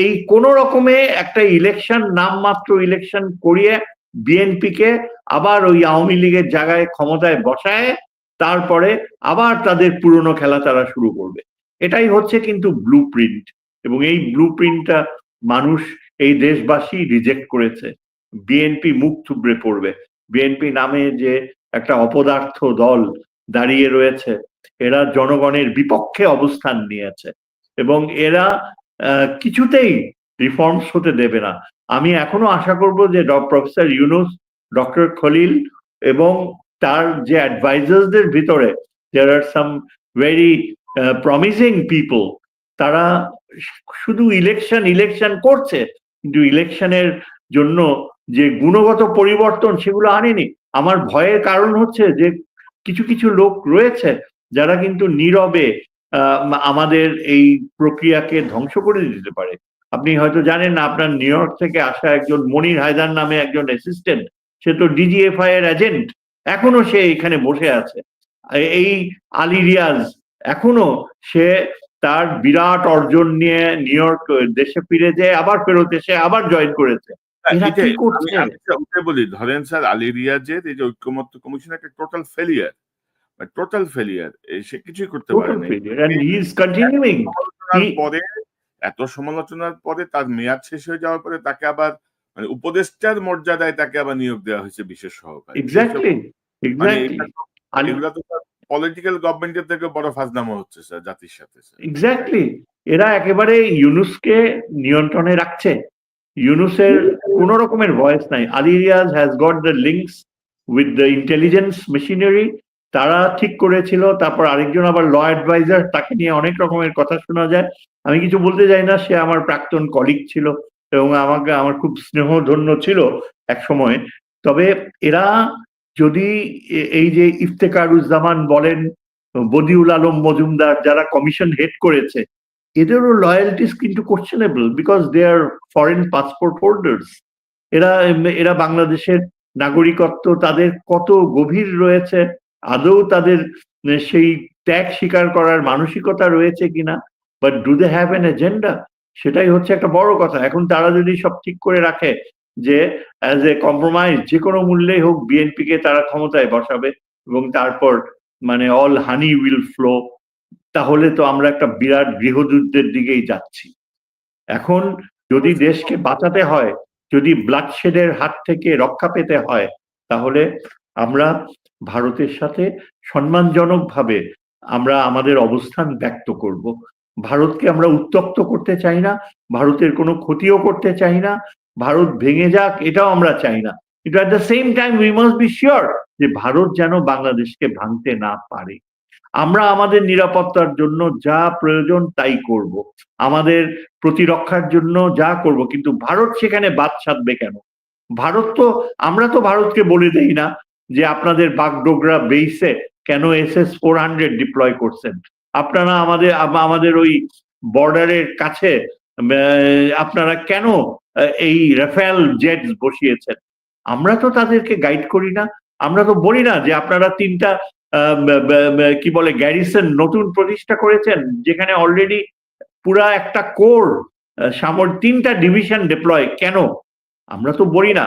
এই কোন রকমে একটা ইলেকশন, নামমাত্র ইলেকশন করিয়ে বিএনপি কে আবার ওই আওয়ামী লীগের জায়গায় ক্ষমতায় বসায় তারপরে আবার তাদের পুরনো খেলা তারা শুরু করবে। এটাই হচ্ছে কিন্তু ব্লু প্রিন্ট, এবং এই ব্লু প্রিন্টটা মানুষ, এই দেশবাসী রিজেক্ট করেছে। বিএনপি মুখ থুবড়ে পড়বে। বিএনপি নামে যে একটা অপদার্থ দল দাঁড়িয়ে রয়েছে, এরা জনগণের বিপক্ষে অবস্থান নিয়েছে, এবং এরা কিছুতেই রিফর্মস হতে দেবে না। আমি এখনো আশা করব যে প্রফেসর ইউনূস, ডক্টর খলিল এবং তার যে অ্যাডভাইজার্সদের ভিতরে দেয়ার আর সাম ভেরি প্রমিসিং পিপল, তারা শুধু ইলেকশন ইলেকশন করছে, কিন্তু ইলেকশনের জন্য যে গুণগত পরিবর্তন সেগুলো আনেনি। আমার ভয়ের কারণ হচ্ছে যে কিছু কিছু লোক রয়েছে যারা কিন্তু নীরবে আমাদের এই প্রক্রিয়াকে ধ্বংস করে দিতে পারে। আপনি হয়তো জানেন না, আপনার নিউ ইয়র্ক থেকে আসা একজন মনির হায়দার নামে একজন অ্যাসিস্ট্যান্ট, সে তো ডিজিএফআই এর এজেন্ট, এখনো সে এখানে বসে আছে। এই আলী রিয়াজ এখনো সে তার বিরাট অর্জন নিয়ে নিউ ইয়র্ক দেশে ফিরে যায়, আবার ফেরত এসে আবার জয়েন করেছে। এরা কি করছে? বলি, ধরেন স্যার, আলী রিয়াজের এই যে ঐক্যমত্য কমিশন একটা টোটাল ফেলিয়ার, সে কিছুই করতে পারে নাই। পরে, এত সমালোচনার পরে, তার মেয়াদ শেষ হয়ে যাওয়ার পরে তাকে আবার মানে উপদেষ্টার মর্যাদায় তাকে আবার নিয়োগ দেওয়া হয়েছে বিশেষ সহকারী। এগুলা তো পলিটিক্যাল গভর্নমেন্টের থেকে বড় ফাজলামো হচ্ছে স্যার জাতির সাথে। এক্স্যাক্টলি, এরা একেবারে ইউনূসকে নিয়ন্ত্রণে রাখছে। ইউনূসের কোন রকমের ভয়েস নাই। Ali Riaz has got the links with the intelligence machinery, তারা ঠিক করেছিল। তারপর আরেকজন আবার ল অ্যাডভাইজার, তাকে নিয়ে অনেক রকমের কথা শোনা যায়। আমি কিছু বলতে চাই না, সে আমার প্রাক্তন কলিগ ছিল এবং আমার খুব স্নেহধন্য ছিল এক সময়। তবে এরা যদি এই যে ইফতেখারুজ্জামান বলেন, বদিউল আলম মজুমদার, যারা কমিশন হেড করেছে, এদেরও লয়ালটিস কিন্তু questionable, because they are foreign passport holders. এরা বাংলাদেশের নাগরিকত্ব তাদের কত গভীর রয়েছে, আদৌ তাদের সেই ত্যাগ স্বীকার করার মানসিকতা রয়েছে কিনা, but do they have an agenda? সেটাই হচ্ছে একটা বড় কথা। এখন তারা যদি সব ঠিক করে রাখে যে অ্যাজ এ কম্প্রোমাইজ যে কোনো মূল্যেই হোক বিএনপি কে তারা ক্ষমতায় বসাবে এবং তারপর মানে অল হানি উইল ফ্লো, তাহলে তো আমরা একটা বিরাট গৃহযুদ্ধের দিকেই যাচ্ছি। এখন যদি দেশকে বাঁচাতে হয়, যদি ব্লাডশেডের হাত থেকে রক্ষা পেতে হয়, তাহলে আমরা ভারতের সাথে সম্মানজনকভাবে আমরা আমাদের অবস্থান ব্যক্ত করব। ভারতকে আমরা উত্তপ্ত করতে চাই না, ভারতের কোনো ক্ষতিও করতে চাই না, ভারত ভেঙে যাক এটাও আমরা চাই না, কিন্তু at the same time we must be sure যে ভারত যেন বাংলাদেশকে ভাঙতে না পারে। আমরা আমাদের নিরাপত্তার জন্য যা প্রয়োজন তাই করব, আমাদের প্রতিরক্ষার জন্য যা করব, কিন্তু ভারত সেখানে বাদ সাধবে কেন? আমরা তো ভারতকে বলে দেই না যে আপনাদের বাগডোগরা বেইসে কেন SS-400 ডিপ্লয় করছেন? আপনারা আমাদের ওই বর্ডারের কাছে আপনারা কেন এই রাফেল জেট বসিয়েছেন? আমরা তো তাদেরকে গাইড করি না। আমরা তো বলি না যে আপনারা 3টা কি বলে গ্যারিসন নতুন প্রতিষ্ঠা করেছেন, যেখানে অলরেডি পুরা একটা কোর 3টা ডিভিশন ডিপ্লয় কেন? আমরা তো বলি না।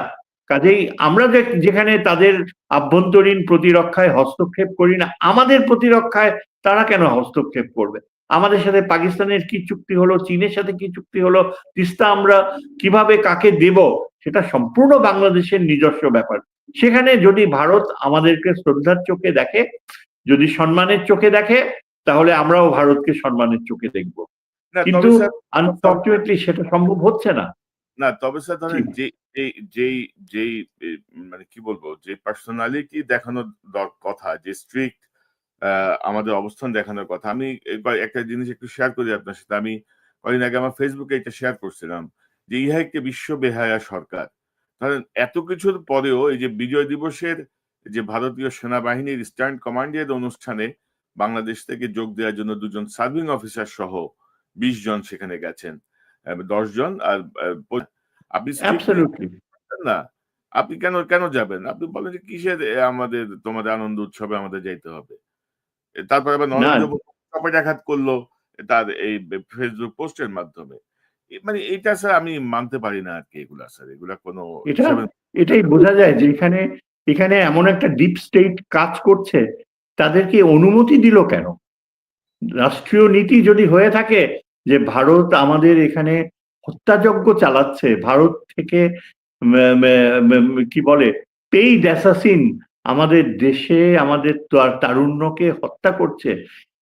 কাজেই আমরা যেখানে তাদের আভ্যন্তরীণ প্রতিরক্ষায় হস্তক্ষেপ করি না, আমাদের প্রতিরক্ষায় তারা কেন হস্তক্ষেপ করবে? আমাদের সাথে পাকিস্তানের কি চুক্তি হলো, চীনের সাথে কি চুক্তি হলো, তিস্তা আমরা কিভাবে কাকে দেব, সেটা সম্পূর্ণ বাংলাদেশের নিজস্ব ব্যাপার। সেখানে যদি ভারত আমাদেরকে শ্রদ্ধার চোখে দেখে, যদি সম্মানের চোখে দেখে, তাহলে আমরাও ভারতকে সম্মানের চোখে দেখব। না কিন্তু তবে স্যার আনফরচুনেটলি সেটা সম্ভব হচ্ছে না। না তবে স্যার ধরেন জি। যেই মানে কি বলবো, যে পার্সোনালিটি দেখানোর কথা, যে স্ট্রিক্ট আমাদের অবস্থান দেখানোর কথা, আমি এবার একটা জিনিস একটু শেয়ার করি আপনার সাথে। আমি কদিন আগে আমার ফেসবুকে এটা শেয়ার করছিলাম যে ইহা একটি বিশ্ব বেহায়া সরকার। ধরেন এত কিছুর পরেও এই যে বিজয় দিবসের যে ভারতীয় সেনাবাহিনীর ইস্টার্ন কমান্ডের অনুষ্ঠানে বাংলাদেশ থেকে যোগ দেওয়ার জন্য 2জন সার্ভিং অফিসার সহ 20 জন সেখানে গেছেন, 10 জন আর আপনি স্ট্রিক্টলি অ্যাবসলিউটলি। না, আপনি কেন কেন যাবেন? আপনি বলেন যে কিসের আমাদের তোমাদের আনন্দ উৎসবে আমাদের যাইতে হবে। তারপরে আবার না, নরেন্দ্র মোদী চপেটাঘাত করলো তার এই ফেসবুক পোস্টের মাধ্যমে। মানে এইটা স্যার আমি মানতে পারি না আরকি, এগুলা স্যার। এগুলা কোনো এটা হিসাবে এটাই বোঝা যায় যে এখানে এমন একটা ডিপ স্টেট কাজ করছে, তাদেরকে অনুমতি দিল কেন? রাষ্ট্রীয় নীতি যদি হয়ে থাকে যে ভারত আমাদের এখানে হত্যাযজ্ঞ চালাচ্ছে, ভারত থেকে কি বলে পেইড অ্যাসাসিন আমাদের দেশে আমাদের তারুণ্যকে হত্যা করছে,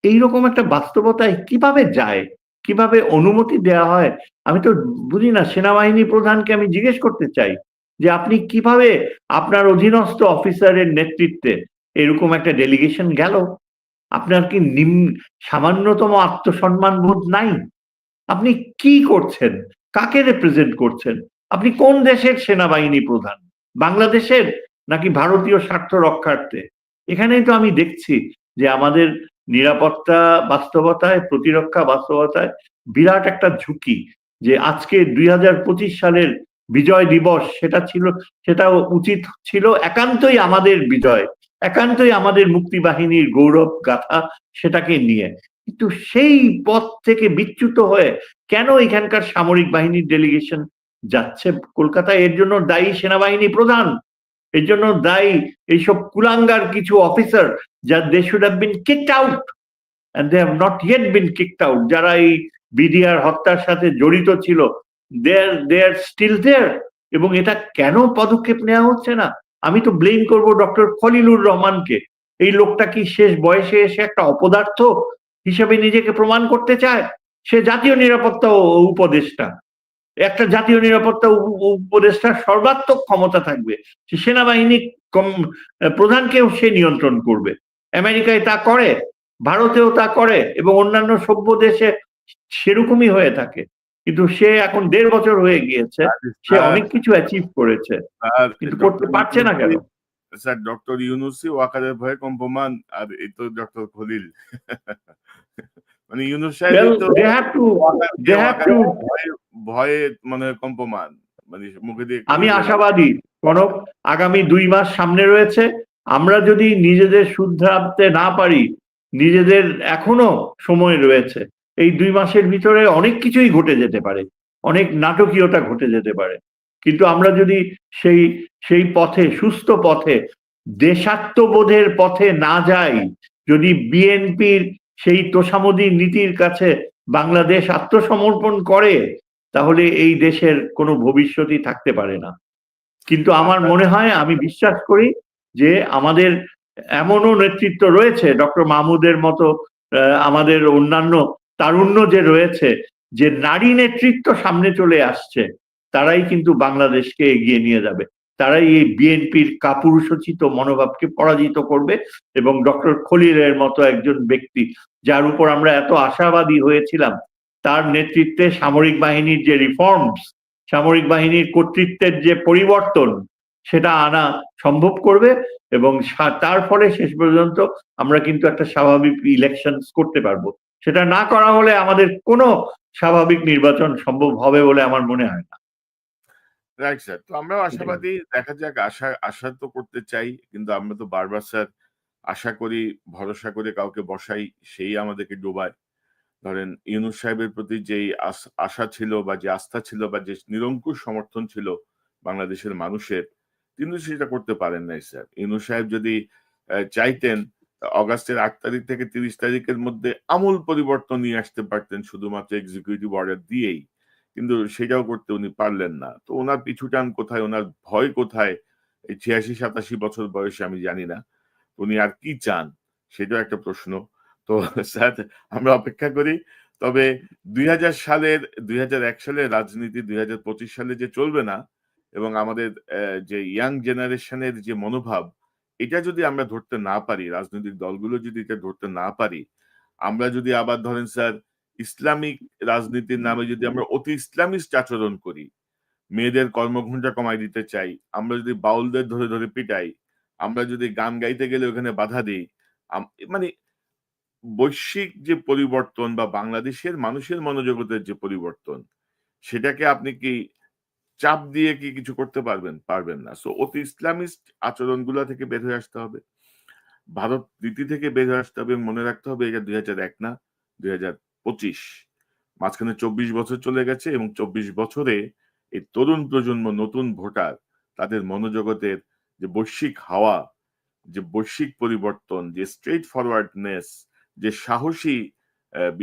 এইরকম একটা বাস্তবতায় কিভাবে যায়, কিভাবে অনুমতি দেয়া হয়? আমি তো বুঝি না। সেনাবাহিনী প্রধানকে আমি জিজ্ঞেস করতে চাই যে আপনি কিভাবে আপনার অধীনস্থ অফিসারের নেতৃত্বে এরকম একটা ডেলিগেশন গেল? আপনার কি সামান্যতম আত্মসম্মান বোধ নাই? আপনি কি করছেন? কাকে রিপ্রেজেন্ট করছেন? আপনি কোন দেশের সেনাবাহিনী প্রধান? বাংলাদেশের নাকি ভারতীয় স্বার্থ রক্ষার্থে? এখানেই তো আমি দেখছি যে আমাদের নিরাপত্তা বাস্তবতায়, প্রতিরক্ষা বাস্তবতায় বিরাট একটা ঝুঁকি। যে আজকে 2025 সালের বিজয় দিবস, সেটা উচিত ছিল একান্তই আমাদের বিজয়, একান্তই আমাদের মুক্তিবাহিনীর গৌরব গাথা, সেটাকে নিয়ে। কিন্তু সেই পথ থেকে বিচ্যুত হয়ে কেন এখানকার সামরিক বাহিনীর ডেলিগেশন যাচ্ছে কলকাতায়? এর জন্য দায়ী সেনাবাহিনী প্রধান, এর জন্য দায়ী এইসব কুলাঙ্গার কিছু officer, they should have been kicked out and they have not yet been kicked out. যারা এই বিডিআর হত্যার সাথে জড়িত ছিল, they are still there. এবং এটা কেন পদক্ষেপ নেওয়া হচ্ছে না? আমি তো ব্লেম করব ডক্টর খলিলুর রহমানকে। এই লোকটা কি শেষ বয়সে এসে একটা অপদার্থ হিসেবে নিজেকে প্রমাণ করতে চায়? সে জাতীয় নিরাপত্তা উপদেষ্টা। একটা জাতীয় নিরাপত্তা উপদেষ্টার সর্বাত্মক ক্ষমতা থাকবে। সে সেনাবাহিনী প্রধানকেও সে নিয়ন্ত্রণ করবে। আমেরিকায় তা করে, ভারতেও তা করে এবং অন্যান্য সভ্য দেশে সেরকমই হয়ে থাকে। কিন্তু সে এখন 1.5 বছর হয়ে গিয়েছে, সে অনেক কিছু অ্যাচিভ করেছে, আর কিন্তু করতে ডক্টর পারছে না কেন? স্যার ডক্টর ইউনূসই ওয়াকারের ভয়ে কম্পমান, আর এই তো ডক্টর খলিল। মানে ইউনূস সাহেবই Well, তো they have to ওয়াকারের ভয়ে ভয়ে মনে হয় কম্পমান। মানে মুখে দিয়ে আমি আশাবাদী কনক, আগামী 2 মাস সামনে রয়েছে। আমরা যদি নিজেদের শুধরাতে না পারি, নিজেদের এখনো সময় রয়েছে। এই 2 মাসের ভিতরে অনেক কিছুই ঘটে যেতে পারে, অনেক নাটকীয়তা ঘটে যেতে পারে। কিন্তু আমরা যদি সেই পথে, সুস্থ পথে, দেশাত্মবোধের পথে না যাই, যদি বিএনপির সেই তোষামোদী নীতির কাছে বাংলাদেশ আত্মসমর্পণ করে, তাহলে এই দেশের কোনো ভবিষ্যৎই থাকতে পারে না। কিন্তু আমার মনে হয়, আমি বিশ্বাস করি যে আমাদের এমনও নেতৃত্ব রয়েছে, ডক্টর মাহমুদের মতো, আমাদের অন্যান্য তারুণ্য যে রয়েছে, যে নারী নেতৃত্ব সামনে চলে আসছে, তারাই কিন্তু বাংলাদেশকে এগিয়ে নিয়ে যাবে। তারাই এই বিএনপির কাপুরুষোচিত মনোভাবকে পরাজিত করবে এবং ডক্টর খলিলের মতো একজন ব্যক্তি, যার উপর আমরা এত আশাবাদী হয়েছিলাম, তার নেতৃত্বে সামরিক বাহিনীর যে রিফর্মস, সামরিক বাহিনীর কর্তৃত্বের যে পরিবর্তন, সেটা আনা সম্ভব করবে, এবং তার ফলে শেষ পর্যন্ত আমরা কিন্তু একটা স্বাভাবিক ইলেকশন করতে পারবো। সেটা না করা হলে আমাদের কোনো স্বাভাবিক নির্বাচন সম্ভব হবে বলে আমার মনে হয় না। Right sir. তো আমরাও আশাবাদী, দেখা যাক। আশা তো করতে চাই, কিন্তু আমরা তো বারবার স্যার আশা করি, ভরসা করে কাউকে বসাই, সেই আমাদেরকে ডোবায়। ধরেন ইউনূস সাহেবের প্রতি যেই আশা ছিল বা যে আস্থা ছিল বা যে নিরঙ্কুশ সমর্থন ছিল বাংলাদেশের মানুষের, তিনি সেটা করতে পারেন নাই স্যার। ইউনূস সাহেব যদি চাইতেন, অগাস্টের ৮ তারিখ থেকে ৩০ তারিখের মধ্যে আমূল পরিবর্তন নিয়ে আসতে পারতেন শুধুমাত্র এক্সিকিউটিভ অর্ডার দিয়েই, কিন্তু সেটাও করতে উনি পারলেন না। তো ওনার পিছুটান কোথায়, ওনার ভয় কোথায় এই ৮৬-৮৭ বছর বয়সে, আমি জানি না। উনি আর কি চান, সেটাও একটা প্রশ্ন। তো স্যার, আমরা অপেক্ষা করি। তবে ২০০১ সালের রাজনীতি ২০২৫ সালে যে চলবে না, এবং আমাদের যে ইয়াং জেনারেশনের যে মনোভাব, এটা যদি আমরা ধরতে না পারি, রাজনৈতিক দলগুলো যদি এটা ধরতে না পারি, আমরা যদি আবার ধরেন স্যার ইসলামিক রাজনীতির নামে যদি আমরা অতি ইসলামিস্ট আচরণ করি, মেয়েদের কর্মঘণ্টা কমায় দিতে চাই, আমরা যদি বাউলদের ধরে ধরে পিটাই, আমরা যদি গান গাইতে গেলে ওখানে বাধা দিই, মানে বৈশ্বিক যে পরিবর্তন বা বাংলাদেশের মানুষের মনোজগতের যে পরিবর্তন, সেটাকে আপনি কি চাপ দিয়ে কি কিছু করতে পারবেন? পারবেন না। সো অতি ইসলামিস্ট আচরণগুলা থেকে বের হয়ে আসতে হবে। ভারত রীতি থেকে বের হয়ে আসতে হবে, এবং মনে রাখতে হবে এটা ২০০১ না, ২০২৫। মাঝখানে ২৪ বছর চলে গেছে, এবং ২৪ বছরে এই তরুণ প্রজন্ম, নতুন ভোটার, তাদের মনোজগতের যে বৈশ্বিক হাওয়া, যে বৈশ্বিক পরিবর্তন, যে স্ট্রেইট ফরওয়ার্ডনেস, যে সাহসী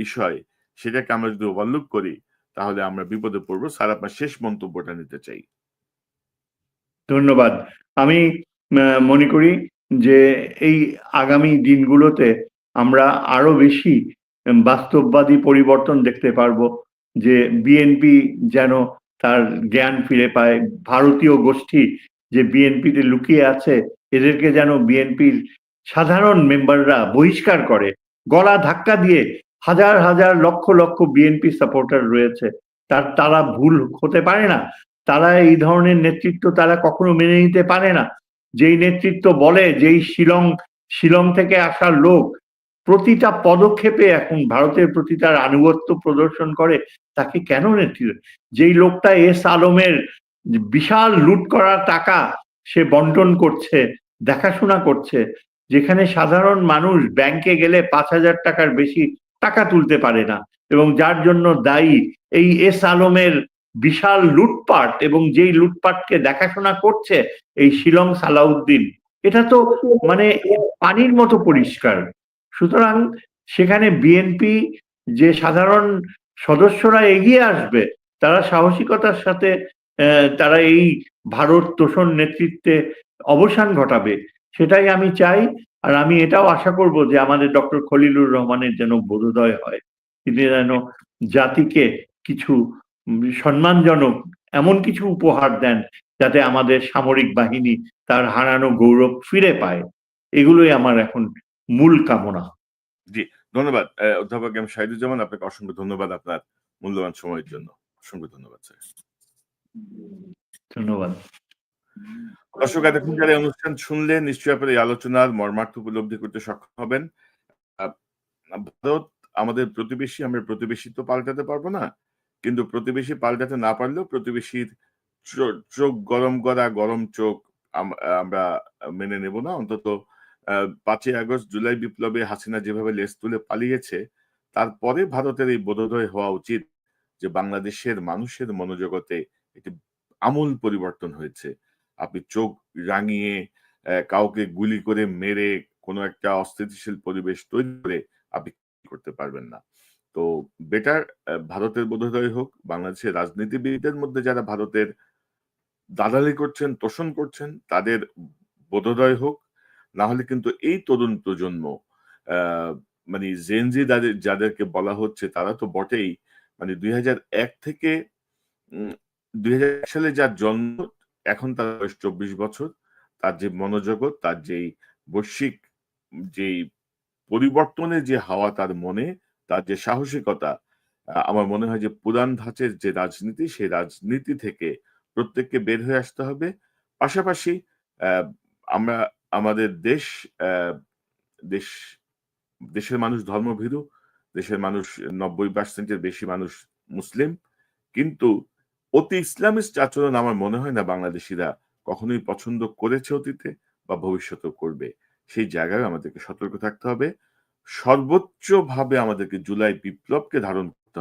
বিষয়, সেটাকে আমরা যদি ওভারলুক করি, তাহলে আমরা বিপদে পড়বো। স্যার, আপনার শেষ মন্তব্যটা নিতে চাই। ধন্যবাদ। আমি মনে করি যে এই আগামী দিনগুলোতে আমরা আরো বেশি বাস্তববাদী পরিবর্তন দেখতে পারবো, যে বিএনপি যেন তার জ্ঞান ফিরে পায়, ভারতীয় গোষ্ঠী যে বিএনপিতে লুকিয়ে আছে এদেরকে যেন বিএনপির সাধারণ মেম্বাররা বহিষ্কার করে, গলা ধাক্কা দিয়ে। হাজার হাজার লক্ষ লক্ষ বিএনপি সাপোর্টার রয়েছে, তারা ভুল হতে পারে না। তারা এই ধরনের নেতৃত্ব তারা কখনো মেনে নিতে পারে না। যেই নেতৃত্ব বলে, যেই শিলং থেকে আসা লোক প্রতিটা পদক্ষেপে এখন ভারতের প্রতি তার আনুগত্য প্রদর্শন করে, তাকে কেন নেতৃত্ব? যেই লোকটা এস আলমের বিশাল লুট করা টাকা সে বন্টন করছে, দেখাশোনা করছে, যেখানে সাধারণ মানুষ ব্যাংকে গেলে ৫,০০০ টাকার বেশি টাকা তুলতে পারে না, এবং যার জন্য দায়ী এই এস আলমের বিশাল লুটপাট, এবং যেই লুটপাটকে দেখাশোনা করছে এই শিলং সালাউদ্দিন, এটা তো মানে পানির মতো পরিষ্কার। সুতরাং সেখানে বিএনপি যে সাধারণ সদস্যরা এগিয়ে আসবে, তারা সাহসিকতার সাথে তারা এই ভারত তোষণ নেতৃত্বে অবসান ঘটাবে, সেটাই আমি চাই। আর আমি এটাও আশা করব যে আমাদের ডক্টর খলিলুর রহমানের যেন বোধোদয় হয়, তিনি যেন জাতিকে কিছু সম্মানজনক এমন কিছু উপহার দেন যাতে আমাদের সামরিক বাহিনী তার হারানো গৌরব ফিরে পায়। এগুলোই আমার এখন মূল কামনা। জি, ধন্যবাদ। অধ্যাপক এম শাহিদুজ্জামান, আপনাকে অসংখ্য ধন্যবাদ আপনার মূল্যবান সময়ের জন্য। অসংখ্য ধন্যবাদ স্যার। ধন্যবাদ। দর্শক, এতক্ষণ যারা এই অনুষ্ঠান শুনলেন, নিশ্চয়ই আপনারা এই আলোচনার মর্মার্থ উপলব্ধি করতে সক্ষম হবেন। আ ভারত আমাদের প্রতিবেশী, আমরা প্রতিবেশী তো পাল্টাতে পারবো না। কিন্তু প্রতিবেশী পাল্টাতে না পারলেও প্রতিবেশীর চোখ গরম করা, গরম চোখ আমরা মেনে নেব না। অন্তত ৫ই আগস্ট, জুলাই বিপ্লবে হাসিনা যেভাবে লেজ তুলে পালিয়েছে, তারপরে ভারতের এই বোধোদয় হওয়া উচিত যে বাংলাদেশের মানুষের মনোজগতে একটি আমূল পরিবর্তন হয়েছে। আপনি চোখ রাঙিয়ে কাউকে গুলি করে মেরে কোনো একটা অস্থিতিশীল পরিবেশ তৈরি করে আপনি করতে পারবেন না। তো বেটার ভারতের বোধোদয় হোক, বাংলাদেশের রাজনীতিবিদদের মধ্যে যারা ভারতের দালালি করছেন, তোষণ করছেন, তাদের বোধোদয় হোক। না হলে কিন্তু এই তরুণ প্রজন্ম, আ মানে জেনজি যাদেরকে বলা হচ্ছে, তারা তো বটেই। মানে ২০০১ থেকে ২০০১ সালে যার জন্ম, এখন তার বয়স ২৪ বছর। তার যে মনোজগৎ, তার যেই বৈশ্বিক যেই পরিবর্তনের যে হাওয়া তার মনে, তার যে সাহসিকতা, আমার মনে হয় যে পুরান ধাঁচের যে রাজনীতি, সেই রাজনীতি থেকে প্রত্যেককে বের হয়ে আসতে হবে। পাশাপাশি আহ, আমরা আমাদের দেশ দেশের মানুষ ধর্মভীরু, দেশের মানুষ 90% বেশি মানুষ মুসলিম, কিন্তু অতি ইসলামিস্ট আচরণ আমার মনে হয় না বাংলাদেশিরা কখনোই পছন্দ করেছে অতীতে বা ভবিষ্যতেও করবে। সেই জায়গায় আমাদেরকে সতর্ক থাকতে হবে। সর্বোচ্চ ভাবে আমাদেরকে জুলাই বিপ্লবকে ধারণ করতে হবে।